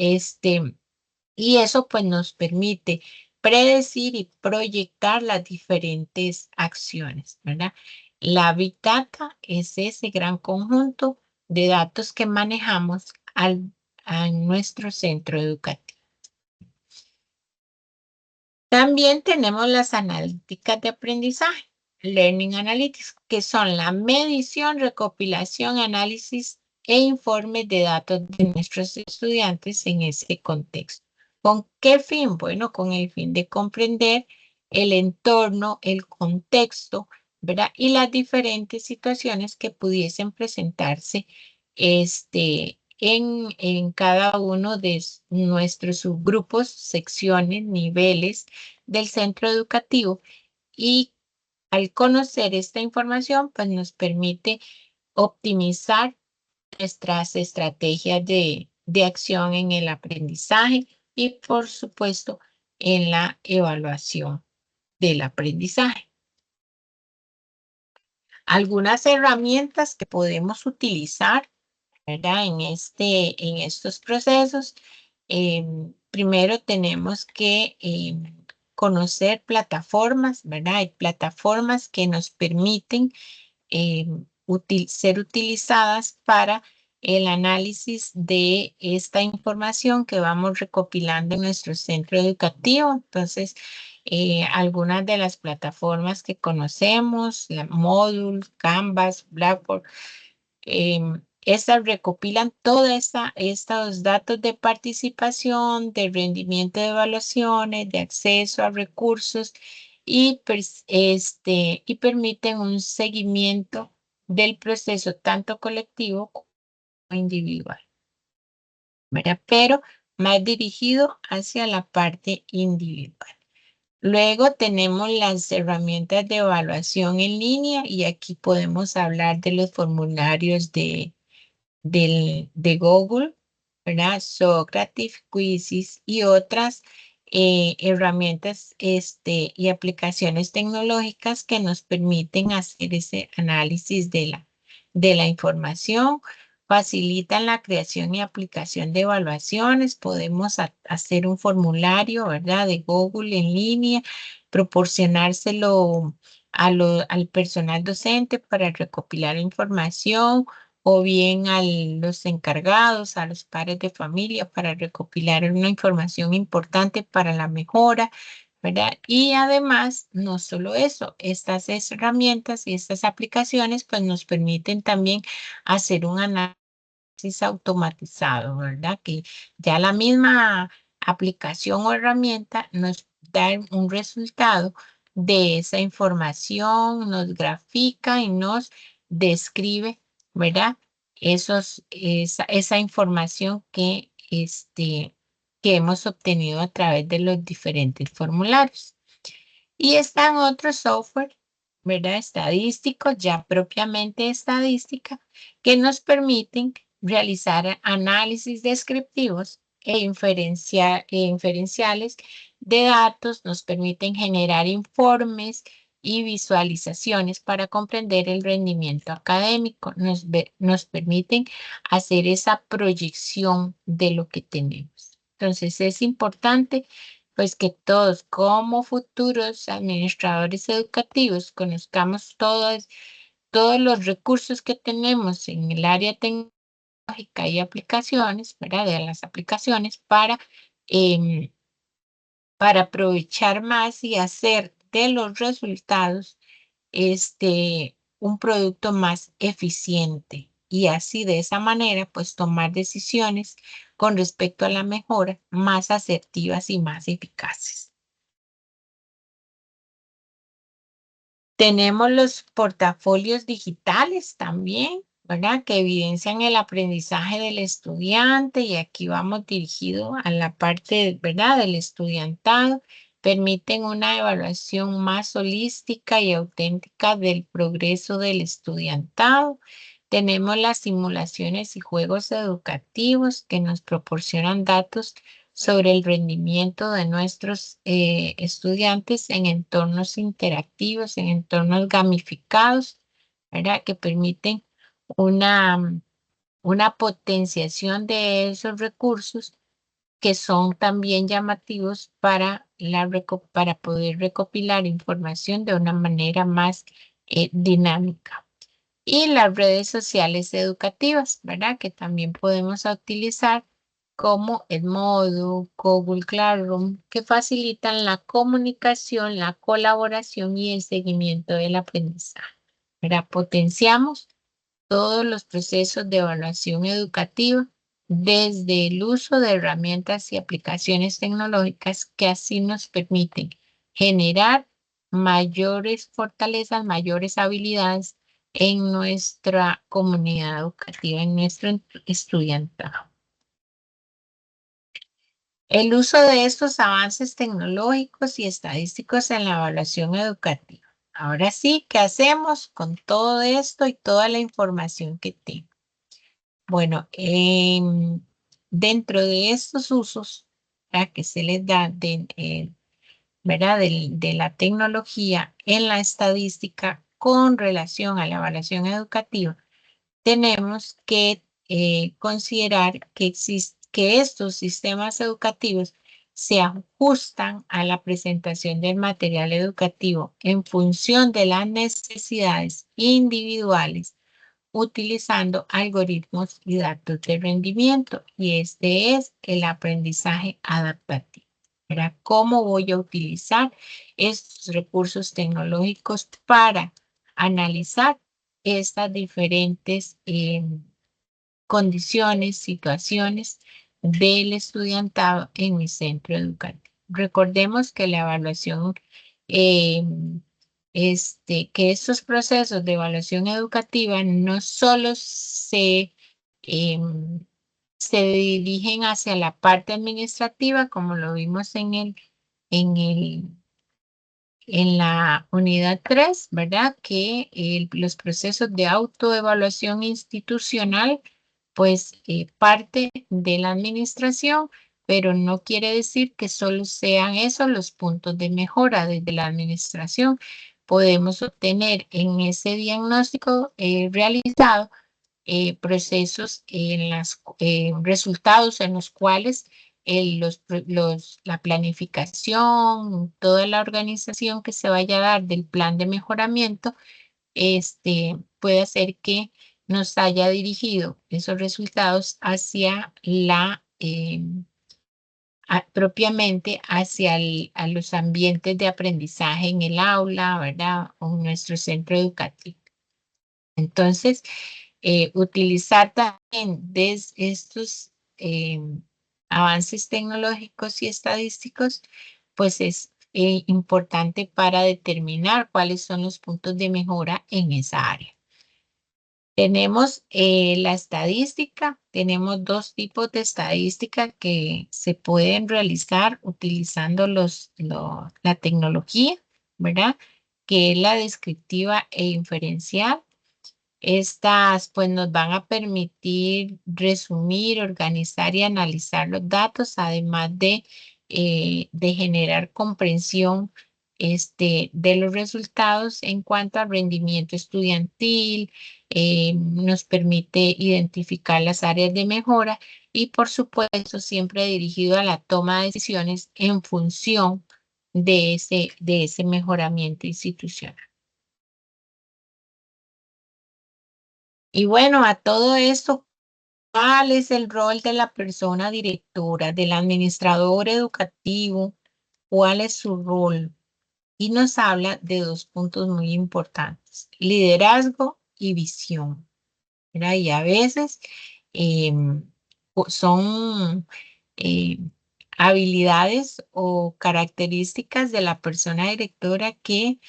Y eso pues nos permite predecir y proyectar las diferentes acciones, ¿verdad? La Big Data es ese gran conjunto de datos que manejamos a nuestro centro educativo. También tenemos las analíticas de aprendizaje, Learning Analytics, que son la medición, recopilación, análisis e informes de datos de nuestros estudiantes en ese contexto. ¿Con qué fin? Bueno, con el fin de comprender el entorno, el contexto, ¿verdad? Y las diferentes situaciones que pudiesen presentarse en cada uno de nuestros subgrupos, secciones, niveles del centro educativo. Y al conocer esta información, pues nos permite optimizar nuestras estrategias de acción en el aprendizaje y, por supuesto, en la evaluación del aprendizaje. Algunas herramientas que podemos utilizar, ¿verdad? En estos procesos, primero tenemos que conocer plataformas, ¿verdad? Hay plataformas que nos permiten ser utilizadas para el análisis de esta información que vamos recopilando en nuestro centro educativo. Entonces, algunas de las plataformas que conocemos, la Moodle, Canvas, Blackboard, estas recopilan todos estos datos de participación, de rendimiento de evaluaciones, de acceso a recursos y permiten un seguimiento del proceso tanto colectivo como individual, ¿verdad? Pero más dirigido hacia la parte individual. Luego tenemos las herramientas de evaluación en línea y aquí podemos hablar de los formularios de Google, ¿verdad? Socrative, Quizzes y otras herramientas y aplicaciones tecnológicas que nos permiten hacer ese análisis de la información, facilitan la creación y aplicación de evaluaciones, podemos hacer un formulario, ¿verdad? De Google en línea, proporcionárselo al personal docente para recopilar información o bien a los encargados, a los padres de familia para recopilar una información importante para la mejora, ¿verdad? Y además, no solo eso, estas herramientas y estas aplicaciones pues nos permiten también hacer un análisis automatizado, ¿verdad? Que ya la misma aplicación o herramienta nos da un resultado de esa información, nos grafica y nos describe, ¿verdad? Esa información que hemos obtenido a través de los diferentes formularios. Y están otros software, ¿verdad? Estadísticos, ya propiamente estadística, que nos permiten realizar análisis descriptivos e inferenciales de datos, nos permiten generar informes y visualizaciones para comprender el rendimiento académico, nos permiten hacer esa proyección de lo que tenemos. Entonces es importante pues que todos como futuros administradores educativos conozcamos todos los recursos que tenemos en el área tecnológica y aplicaciones, ¿verdad? De las aplicaciones para aprovechar más y hacer de los resultados un producto más eficiente y así de esa manera pues tomar decisiones con respecto a la mejora más asertivas y más eficaces. Tenemos los portafolios digitales también, ¿verdad? Que evidencian el aprendizaje del estudiante y aquí vamos dirigido a la parte, ¿verdad? Del estudiantado. Permiten una evaluación más holística y auténtica del progreso del estudiantado. Tenemos las simulaciones y juegos educativos que nos proporcionan datos sobre el rendimiento de nuestros estudiantes en entornos interactivos, en entornos gamificados, ¿verdad? Que permiten una, una potenciación de esos recursos que son también llamativos para poder recopilar información de una manera más dinámica. Y las redes sociales educativas, ¿verdad? Que también podemos utilizar como Edmodo, Google Classroom, que facilitan la comunicación, la colaboración y el seguimiento del aprendizaje, ¿verdad? Potenciamos todos los procesos de evaluación educativa desde el uso de herramientas y aplicaciones tecnológicas que así nos permiten generar mayores fortalezas, mayores habilidades en nuestra comunidad educativa, en nuestro estudiantado. El uso de estos avances tecnológicos y estadísticos en la evaluación educativa. Ahora sí, ¿qué hacemos con todo esto y toda la información que tengo? Bueno, dentro de estos usos, ¿verdad? Que se les da ¿verdad? De la tecnología en la estadística con relación a la evaluación educativa, tenemos que considerar que estos sistemas educativos se ajustan a la presentación del material educativo en función de las necesidades individuales utilizando algoritmos y datos de rendimiento. Y este es el aprendizaje adaptativo. ¿Verdad? ¿Cómo voy a utilizar estos recursos tecnológicos para analizar estas diferentes condiciones, situaciones del estudiantado en mi centro educativo? Recordemos que la evaluación eh, que estos procesos de evaluación educativa no solo se dirigen hacia la parte administrativa, como lo vimos en el, en la unidad 3, ¿verdad? Que los procesos de autoevaluación institucional, pues parte de la administración, pero no quiere decir que solo sean esos los puntos de mejora desde la administración. Podemos obtener en ese diagnóstico realizado procesos resultados en los cuales la planificación, toda la organización que se vaya a dar del plan de mejoramiento, puede hacer que nos haya dirigido esos resultados hacia propiamente hacia a los ambientes de aprendizaje en el aula, ¿verdad? O en nuestro centro educativo. Entonces, utilizar también estos avances tecnológicos y estadísticos, pues es importante para determinar cuáles son los puntos de mejora en esa área. Tenemos la estadística, tenemos dos tipos de estadística que se pueden realizar utilizando la tecnología, ¿verdad? Que es la descriptiva e inferencial. Estas pues nos van a permitir resumir, organizar y analizar los datos, además de generar comprensión de los resultados en cuanto al rendimiento estudiantil, nos permite identificar las áreas de mejora y por supuesto siempre dirigido a la toma de decisiones en función de ese mejoramiento institucional. Y bueno, a todo esto, ¿Cuál es el rol de la persona directora, del administrador educativo? ¿Cuál es su rol? Y nos habla de dos puntos muy importantes, liderazgo y visión. ¿Verdad? Y a veces son eh, habilidades o características de la persona directora que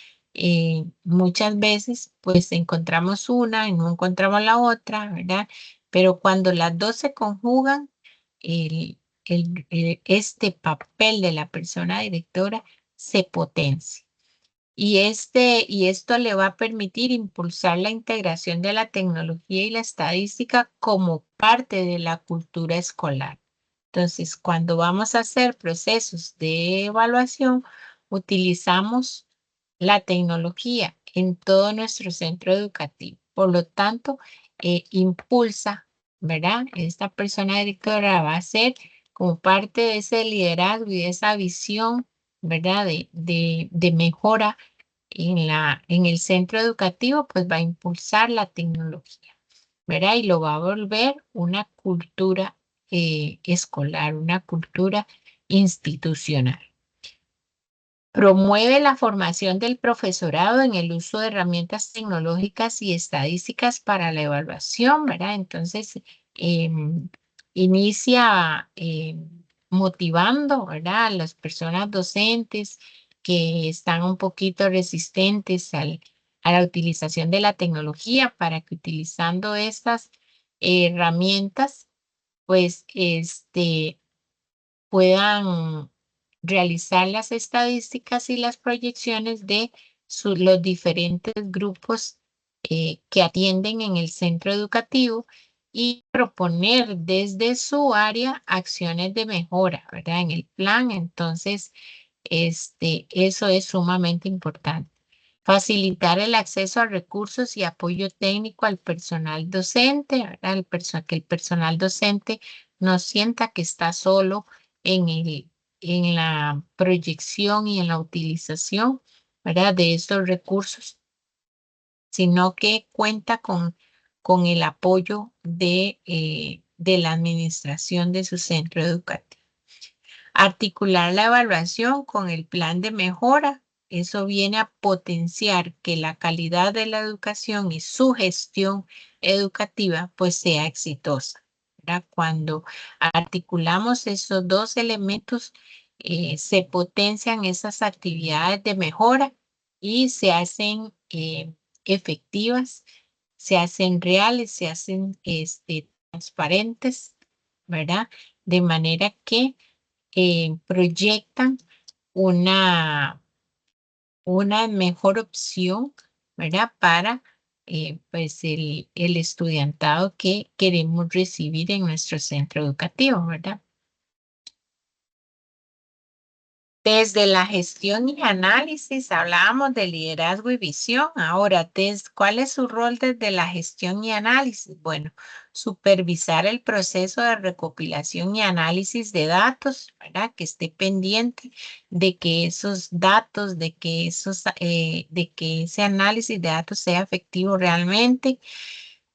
muchas veces pues encontramos una y no encontramos la otra, ¿verdad? Pero cuando las dos se conjugan, este papel de la persona directora se potencia. Y esto le va a permitir impulsar la integración de la tecnología y la estadística como parte de la cultura escolar. Entonces, cuando vamos a hacer procesos de evaluación, utilizamos la tecnología en todo nuestro centro educativo. Por lo tanto, impulsa, ¿verdad? Esta persona directora va a ser como parte de ese liderazgo y de esa visión, ¿verdad? De mejora en el centro educativo, pues va a impulsar la tecnología, ¿verdad? Y lo va a volver una cultura escolar, una cultura institucional. Promueve la formación del profesorado en el uso de herramientas tecnológicas y estadísticas para la evaluación, ¿verdad? Entonces, inicia motivando, ¿verdad? A las personas docentes que están un poquito resistentes a la utilización de la tecnología para que utilizando estas herramientas, pues, puedan realizar las estadísticas y las proyecciones de los diferentes grupos que atienden en el centro educativo y proponer desde su área acciones de mejora, ¿verdad? En el plan, entonces, eso es sumamente importante. Facilitar el acceso a recursos y apoyo técnico al personal docente, ¿verdad? Que el personal docente no sienta que está solo en la proyección y en la utilización, ¿verdad? De estos recursos, sino que cuenta con el apoyo de la administración de su centro educativo. Articular la evaluación con el plan de mejora. Eso viene a potenciar que la calidad de la educación y su gestión educativa pues sea exitosa, ¿verdad? Cuando articulamos esos dos elementos, se potencian esas actividades de mejora y se hacen efectivas, se hacen reales, se hacen transparentes, ¿verdad? De manera que proyectan una, una mejor opción, ¿verdad? Para pues el estudiantado que queremos recibir en nuestro centro educativo, ¿verdad? Desde la gestión y análisis hablábamos de liderazgo y visión. Ahora, ¿cuál es su rol desde la gestión y análisis? Bueno, supervisar el proceso de recopilación y análisis de datos, ¿verdad? Que esté pendiente de que esos datos, de que ese análisis de datos sea efectivo realmente.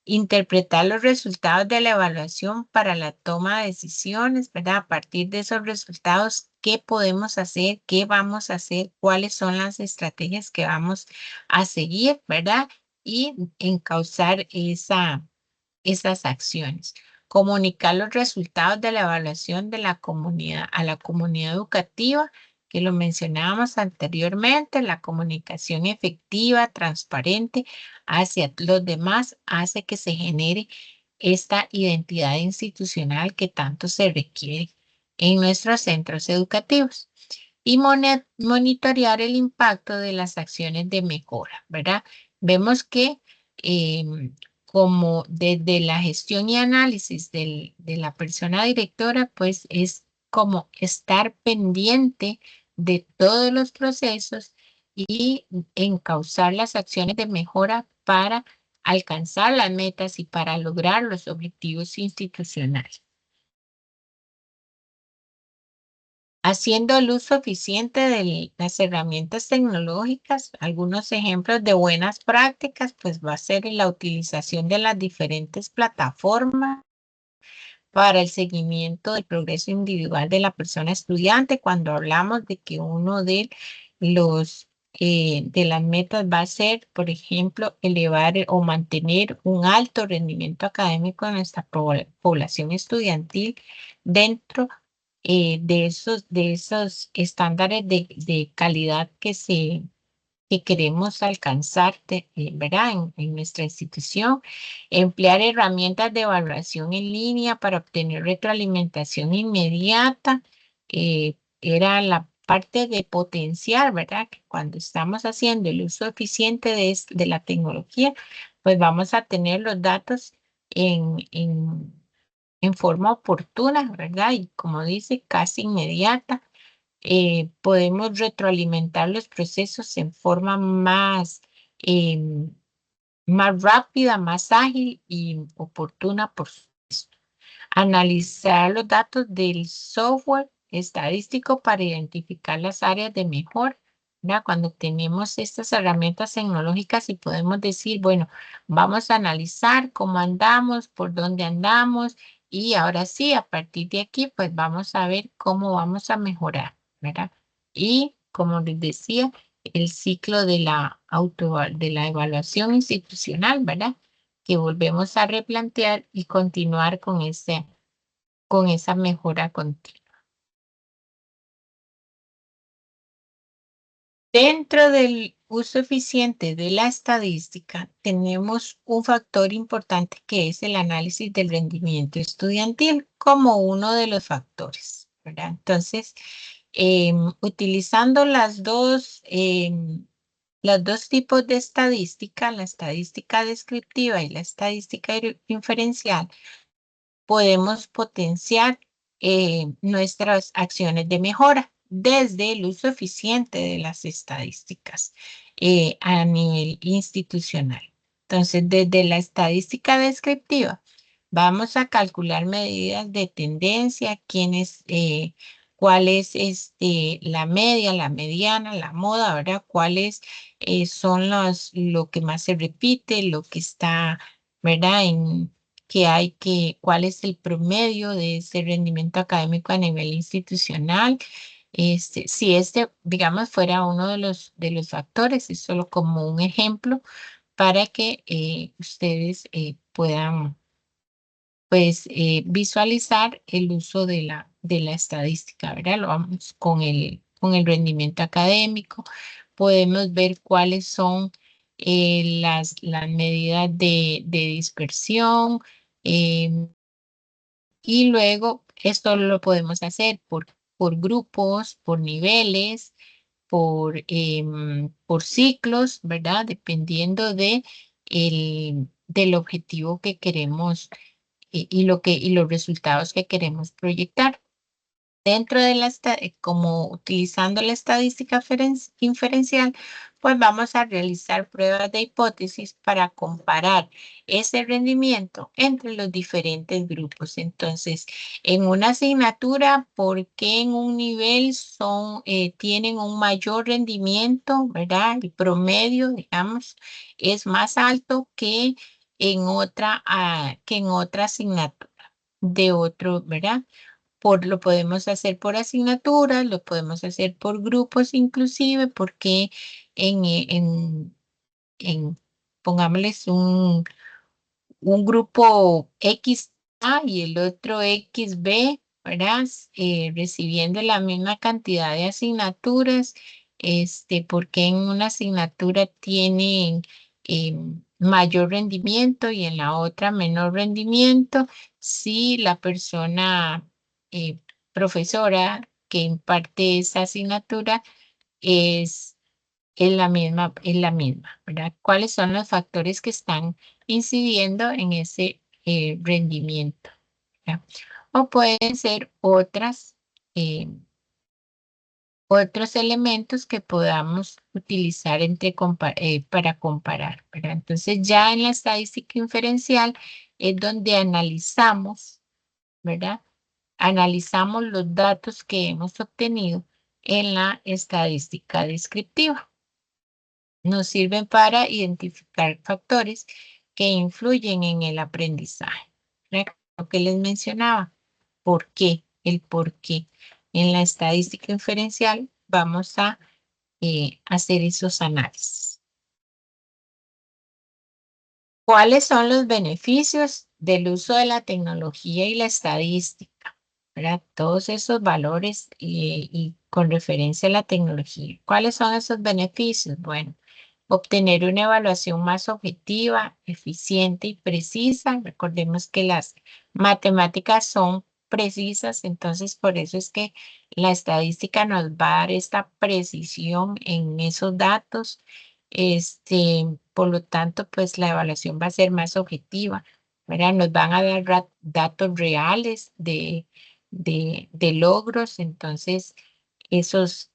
Interpretar los resultados de la evaluación para la toma de decisiones, ¿verdad? A partir de esos resultados, ¿qué podemos hacer? ¿Qué vamos a hacer? ¿Cuáles son las estrategias que vamos a seguir, ¿verdad? Y encauzar esas acciones. Comunicar los resultados de la evaluación de la comunidad a la comunidad educativa, que lo mencionábamos anteriormente, la comunicación efectiva, transparente hacia los demás hace que se genere esta identidad institucional que tanto se requiere en nuestros centros educativos y monitorear el impacto de las acciones de mejora, ¿verdad? Vemos que como desde la gestión y análisis de la persona directora, pues es como estar pendiente de todos los procesos y encauzar las acciones de mejora para alcanzar las metas y para lograr los objetivos institucionales. Haciendo el uso eficiente de las herramientas tecnológicas, algunos ejemplos de buenas prácticas, pues va a ser la utilización de las diferentes plataformas para el seguimiento del progreso individual de la persona estudiante cuando hablamos de que uno de las metas va a ser, por ejemplo, elevar o mantener un alto rendimiento académico en nuestra población estudiantil dentro de esos estándares de calidad que queremos alcanzar, ¿verdad? En nuestra institución, emplear herramientas de evaluación en línea para obtener retroalimentación inmediata. Era la parte de potenciar, ¿verdad? Que cuando estamos haciendo el uso eficiente de la tecnología, pues vamos a tener los datos en forma oportuna, ¿verdad? Y como dice, casi inmediata. Podemos retroalimentar los procesos en forma más rápida, más ágil y oportuna, por supuesto. Analizar los datos del software estadístico para identificar las áreas de mejora, ¿verdad? Cuando tenemos estas herramientas tecnológicas y podemos decir, bueno, vamos a analizar cómo andamos, por dónde andamos y ahora sí, a partir de aquí, pues vamos a ver cómo vamos a mejorar, ¿verdad? Y como les decía, el ciclo de la evaluación institucional, ¿verdad? Que volvemos a replantear y continuar con esa mejora continua. Dentro del uso eficiente de la estadística, tenemos un factor importante que es el análisis del rendimiento estudiantil como uno de los factores, ¿verdad? Entonces, utilizando los dos tipos de estadística, la estadística descriptiva y la estadística inferencial, podemos potenciar nuestras acciones de mejora desde el uso eficiente de las estadísticas a nivel institucional. Entonces, desde la estadística descriptiva, vamos a calcular medidas de tendencia, cuál es la media, la mediana, la moda, ¿verdad? Cuáles son lo que más se repite, lo que está, ¿verdad? Cuál es el promedio de ese rendimiento académico a nivel institucional. Si digamos, fuera uno de los factores, es solo como un ejemplo para que ustedes puedan, pues, visualizar el uso de la estadística, ¿verdad? Lo vamos con el rendimiento académico. Podemos ver cuáles son las medidas de dispersión. em, y luego esto lo podemos hacer por grupos, por niveles, por ciclos, ¿verdad? Dependiendo del objetivo que queremos y los resultados que queremos proyectar. Dentro de como utilizando la estadística inferencial, pues vamos a realizar pruebas de hipótesis para comparar ese rendimiento entre los diferentes grupos. Entonces, en una asignatura, ¿por qué en un nivel tienen un mayor rendimiento, ¿verdad? El promedio, digamos, es más alto que en otra asignatura de otro, ¿verdad? Lo podemos hacer por asignaturas, lo podemos hacer por grupos inclusive, porque en pongámosles un grupo XA y el otro XB, ¿verdad? Recibiendo la misma cantidad de asignaturas, porque en una asignatura tienen mayor rendimiento y en la otra menor rendimiento, si la persona eh, profesora que imparte esa asignatura es es la misma, ¿verdad? ¿Cuáles son los factores que están incidiendo en ese rendimiento? ¿Verdad? O pueden ser eh, otros elementos que podamos utilizar para comparar, ¿verdad? Entonces, ya en la estadística inferencial es donde analizamos, ¿verdad? Analizamos los datos que hemos obtenido en la estadística descriptiva. Nos sirven para identificar factores que influyen en el aprendizaje, ¿verdad? lo que les mencionaba. ¿Por qué? El por qué. En la estadística inferencial vamos a hacer esos análisis. ¿Cuáles son los beneficios del uso de la tecnología y la estadística? ¿Verdad? Todos esos valores y con referencia a la tecnología. ¿Cuáles son esos beneficios? Bueno, obtener una evaluación más objetiva, eficiente y precisa. Recordemos que las matemáticas son precisas, entonces por eso es que la estadística nos va a dar esta precisión en esos datos. Por lo tanto, pues la evaluación va a ser más objetiva, ¿verdad? Nos van a dar datos reales de logros, entonces esos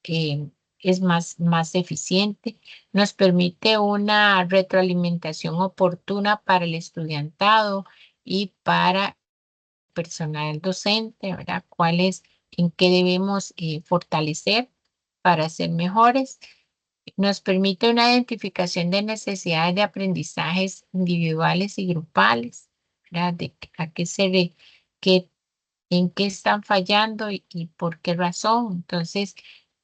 es más eficiente. Nos permite una retroalimentación oportuna para el estudiantado y para personal docente, ¿verdad? En qué debemos fortalecer para ser mejores. Nos permite una identificación de necesidades de aprendizajes individuales y grupales, ¿verdad? A qué qué, en qué están fallando y por qué razón. Entonces,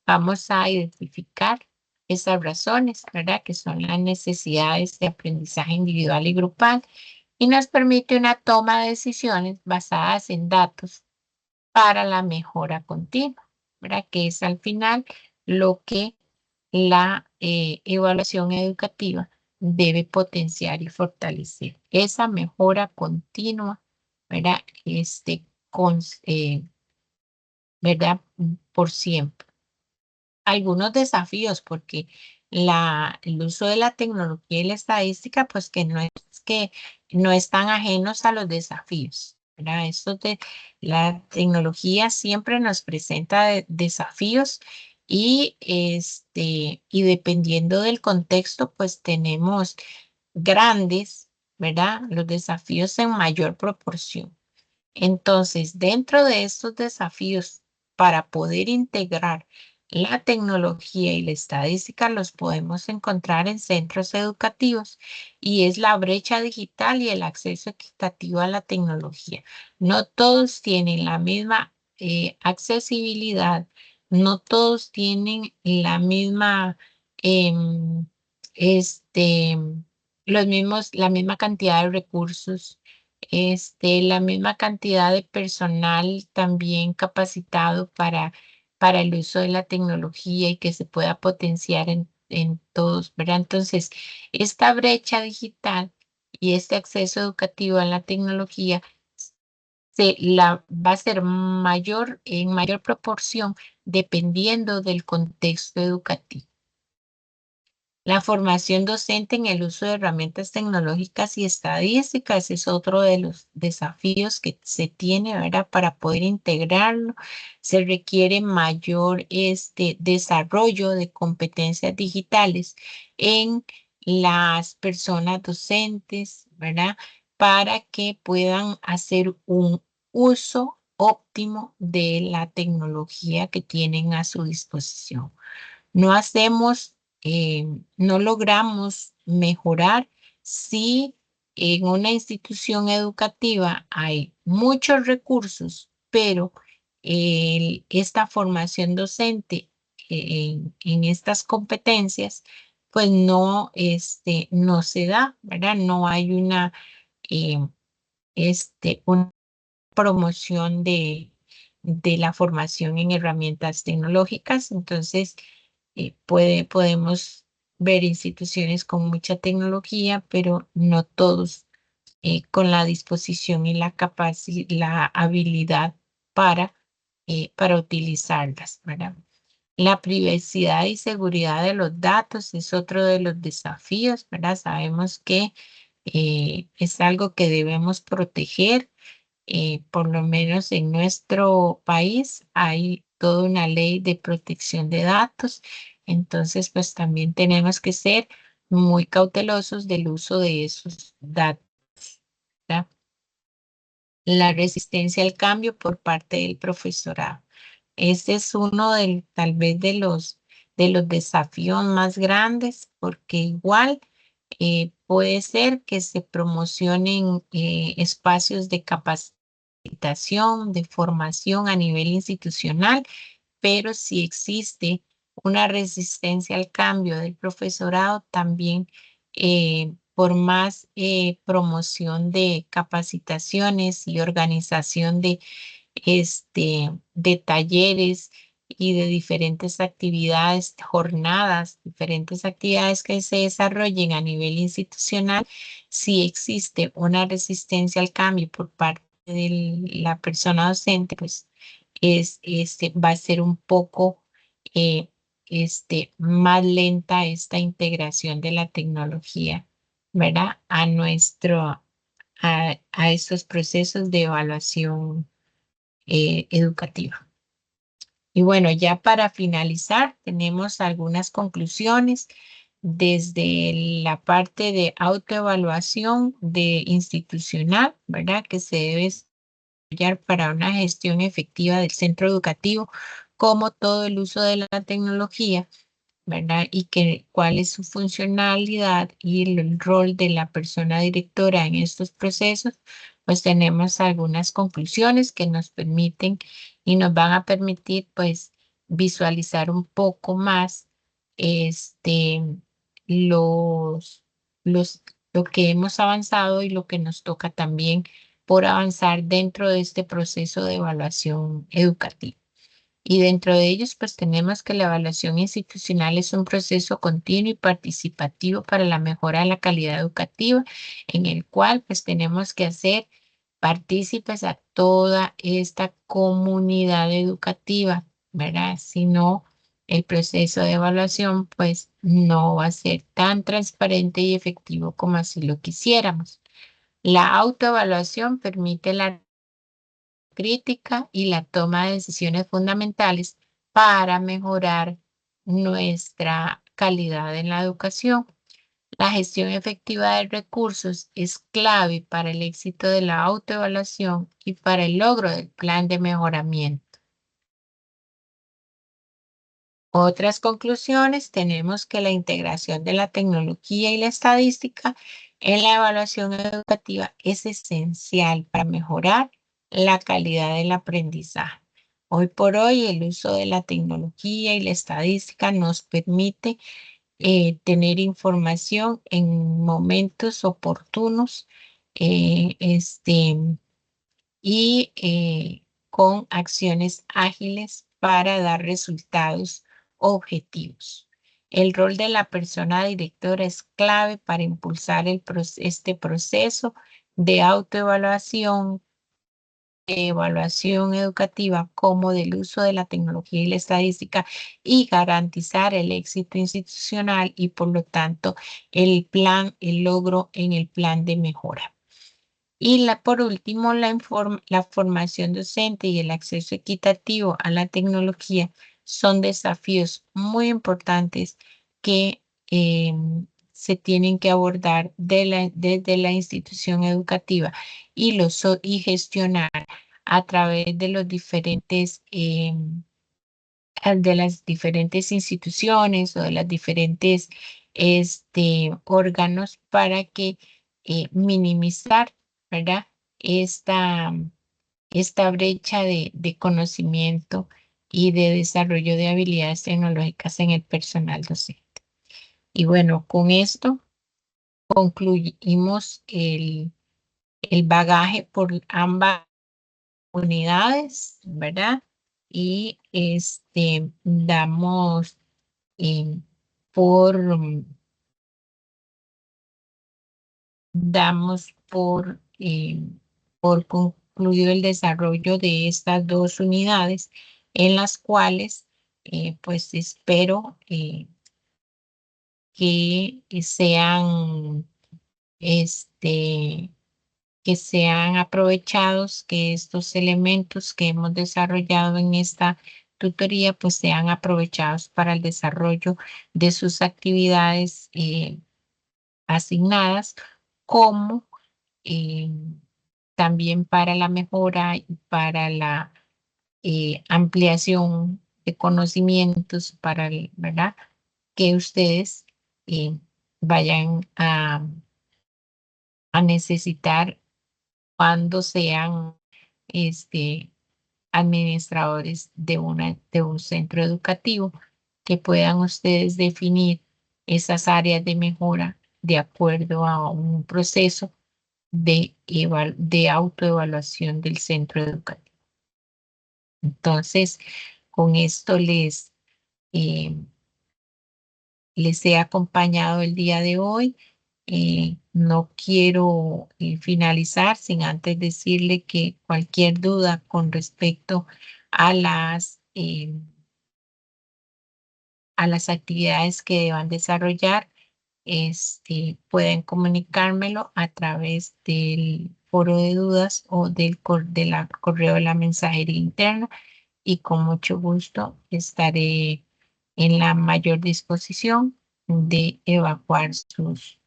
vamos a identificar esas razones, ¿verdad? Que son las necesidades de aprendizaje individual y grupal y nos permite una toma de decisiones basadas en datos para la mejora continua, ¿verdad? Que es al final lo que la evaluación educativa debe potenciar y fortalecer. Esa mejora continua, ¿verdad? Con, ¿verdad? Por siempre. Algunos desafíos, porque el uso de la tecnología y la estadística, pues que no están ajenos a los desafíos, ¿verdad? La tecnología siempre nos presenta desafíos y dependiendo del contexto, pues tenemos grandes, ¿verdad? Los desafíos en mayor proporción. Entonces, dentro de estos desafíos, para poder integrar la tecnología y la estadística, los podemos encontrar en centros educativos y es la brecha digital y el acceso equitativo a la tecnología. No todos tienen la misma accesibilidad, no todos tienen la misma, em, este, la misma cantidad de recursos, la misma cantidad de personal también capacitado para el uso de la tecnología y que se pueda potenciar en todos, ¿verdad? Entonces, esta brecha digital y este acceso educativo a la tecnología va a ser en mayor proporción dependiendo del contexto educativo. La formación docente en el uso de herramientas tecnológicas y estadísticas es otro de los desafíos que se tiene, ¿verdad? Para poder integrarlo, se requiere mayor desarrollo de competencias digitales en las personas docentes, ¿verdad? Para que puedan hacer un uso óptimo de la tecnología que tienen a su disposición. No hacemos, no logramos mejorar si en una institución educativa hay muchos recursos, pero esta formación docente en estas competencias, pues no se da, ¿verdad? No hay eh, una promoción de la formación en herramientas tecnológicas. Entonces, podemos ver instituciones con mucha tecnología, pero no todos con la disposición y la habilidad para utilizarlas, ¿verdad? La privacidad y seguridad de los datos es otro de los desafíos, ¿verdad? Sabemos que es algo que debemos proteger. Por lo menos en nuestro país hay toda una ley de protección de datos, entonces pues también tenemos que ser muy cautelosos del uso de esos datos, ¿verdad? La resistencia al cambio por parte del profesorado. Este es uno tal vez de los desafíos más grandes, porque igual puede ser que se promocionen espacios de capacitación de formación a nivel institucional, pero si existe una resistencia al cambio del profesorado, también por más promoción de capacitaciones y organización de talleres y de diferentes actividades, jornadas, diferentes actividades que se desarrollen a nivel institucional, si existe una resistencia al cambio por parte de la persona docente, pues va a ser un poco eh, más lenta esta integración de la tecnología, ¿verdad? A estos procesos de evaluación educativa. Y bueno, ya para finalizar, tenemos algunas conclusiones desde la parte de autoevaluación de institucional, ¿verdad? Que se debe desarrollar para una gestión efectiva del centro educativo, como todo el uso de la tecnología, ¿verdad? Y cuál es su funcionalidad y el rol de la persona directora en estos procesos, pues tenemos algunas conclusiones que nos permiten y nos van a permitir, pues, visualizar un poco más este, los, los, lo que hemos avanzado y lo que nos toca también por avanzar dentro de este proceso de evaluación educativa. Y dentro de ellos, pues tenemos que la evaluación institucional es un proceso continuo y participativo para la mejora de la calidad educativa, en el cual pues tenemos que hacer partícipes a toda esta comunidad educativa, ¿verdad? Si no, el proceso de evaluación pues no va a ser tan transparente y efectivo como así lo quisiéramos. La autoevaluación permite la crítica y la toma de decisiones fundamentales para mejorar nuestra calidad en la educación. La gestión efectiva de recursos es clave para el éxito de la autoevaluación y para el logro del plan de mejoramiento. Otras conclusiones, tenemos que la integración de la tecnología y la estadística en la evaluación educativa es esencial para mejorar la calidad del aprendizaje. Hoy por hoy, el uso de la tecnología y la estadística nos permite tener información en momentos oportunos y con acciones ágiles para dar resultados objetivos. El rol de la persona directora es clave para impulsar este proceso de autoevaluación, de evaluación educativa, como del uso de la tecnología y la estadística y garantizar el éxito institucional y por lo tanto el logro en el plan de mejora. Y por último, la formación docente y el acceso equitativo a la tecnología son desafíos muy importantes que se tienen que abordar desde la institución educativa y gestionar a través de los diferentes de las diferentes instituciones o de las diferentes órganos para que minimizar, ¿verdad? Esta, esta brecha de conocimiento y de desarrollo de habilidades tecnológicas en el personal docente. Y bueno, con esto concluimos el bagaje por ambas unidades, ¿verdad? Y eh, por, damos por concluido el desarrollo de estas dos unidades en las cuales pues espero que sean este que sean aprovechados, que estos elementos que hemos desarrollado en esta tutoría pues sean aprovechados para el desarrollo de sus actividades asignadas, como eh, también para la mejora y para la ampliación de conocimientos, ¿verdad? Que ustedes eh, vayan a necesitar cuando sean administradores de un centro educativo, que puedan ustedes definir esas áreas de mejora de acuerdo a un proceso de autoevaluación del centro educativo. Entonces, con esto eh, les he acompañado el día de hoy. No quiero finalizar sin antes decirle que cualquier duda con respecto a a las actividades que deban desarrollar, pueden comunicármelo a través del foro de dudas o de la correo de la mensajería interna, y con mucho gusto estaré en la mayor disposición de evacuar sus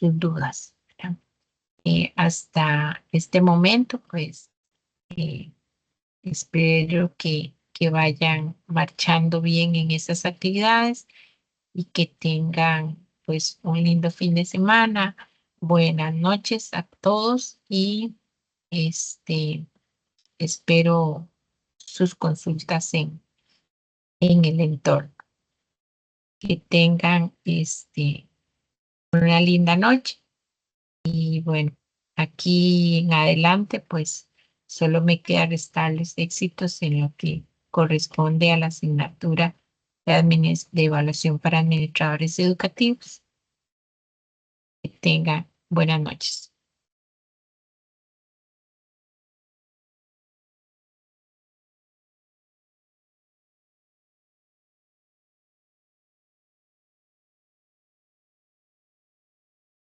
dudas, ¿verdad? Hasta este momento, pues, eh, espero que vayan marchando bien en esas actividades y que tengan, pues, un lindo fin de semana. Buenas noches a todos y este, espero sus consultas en el entorno. Que tengan una linda noche. Y bueno, aquí en adelante, pues solo me queda restarles éxitos en lo que corresponde a la asignatura de evaluación para administradores educativos. Que tengan buenas noches.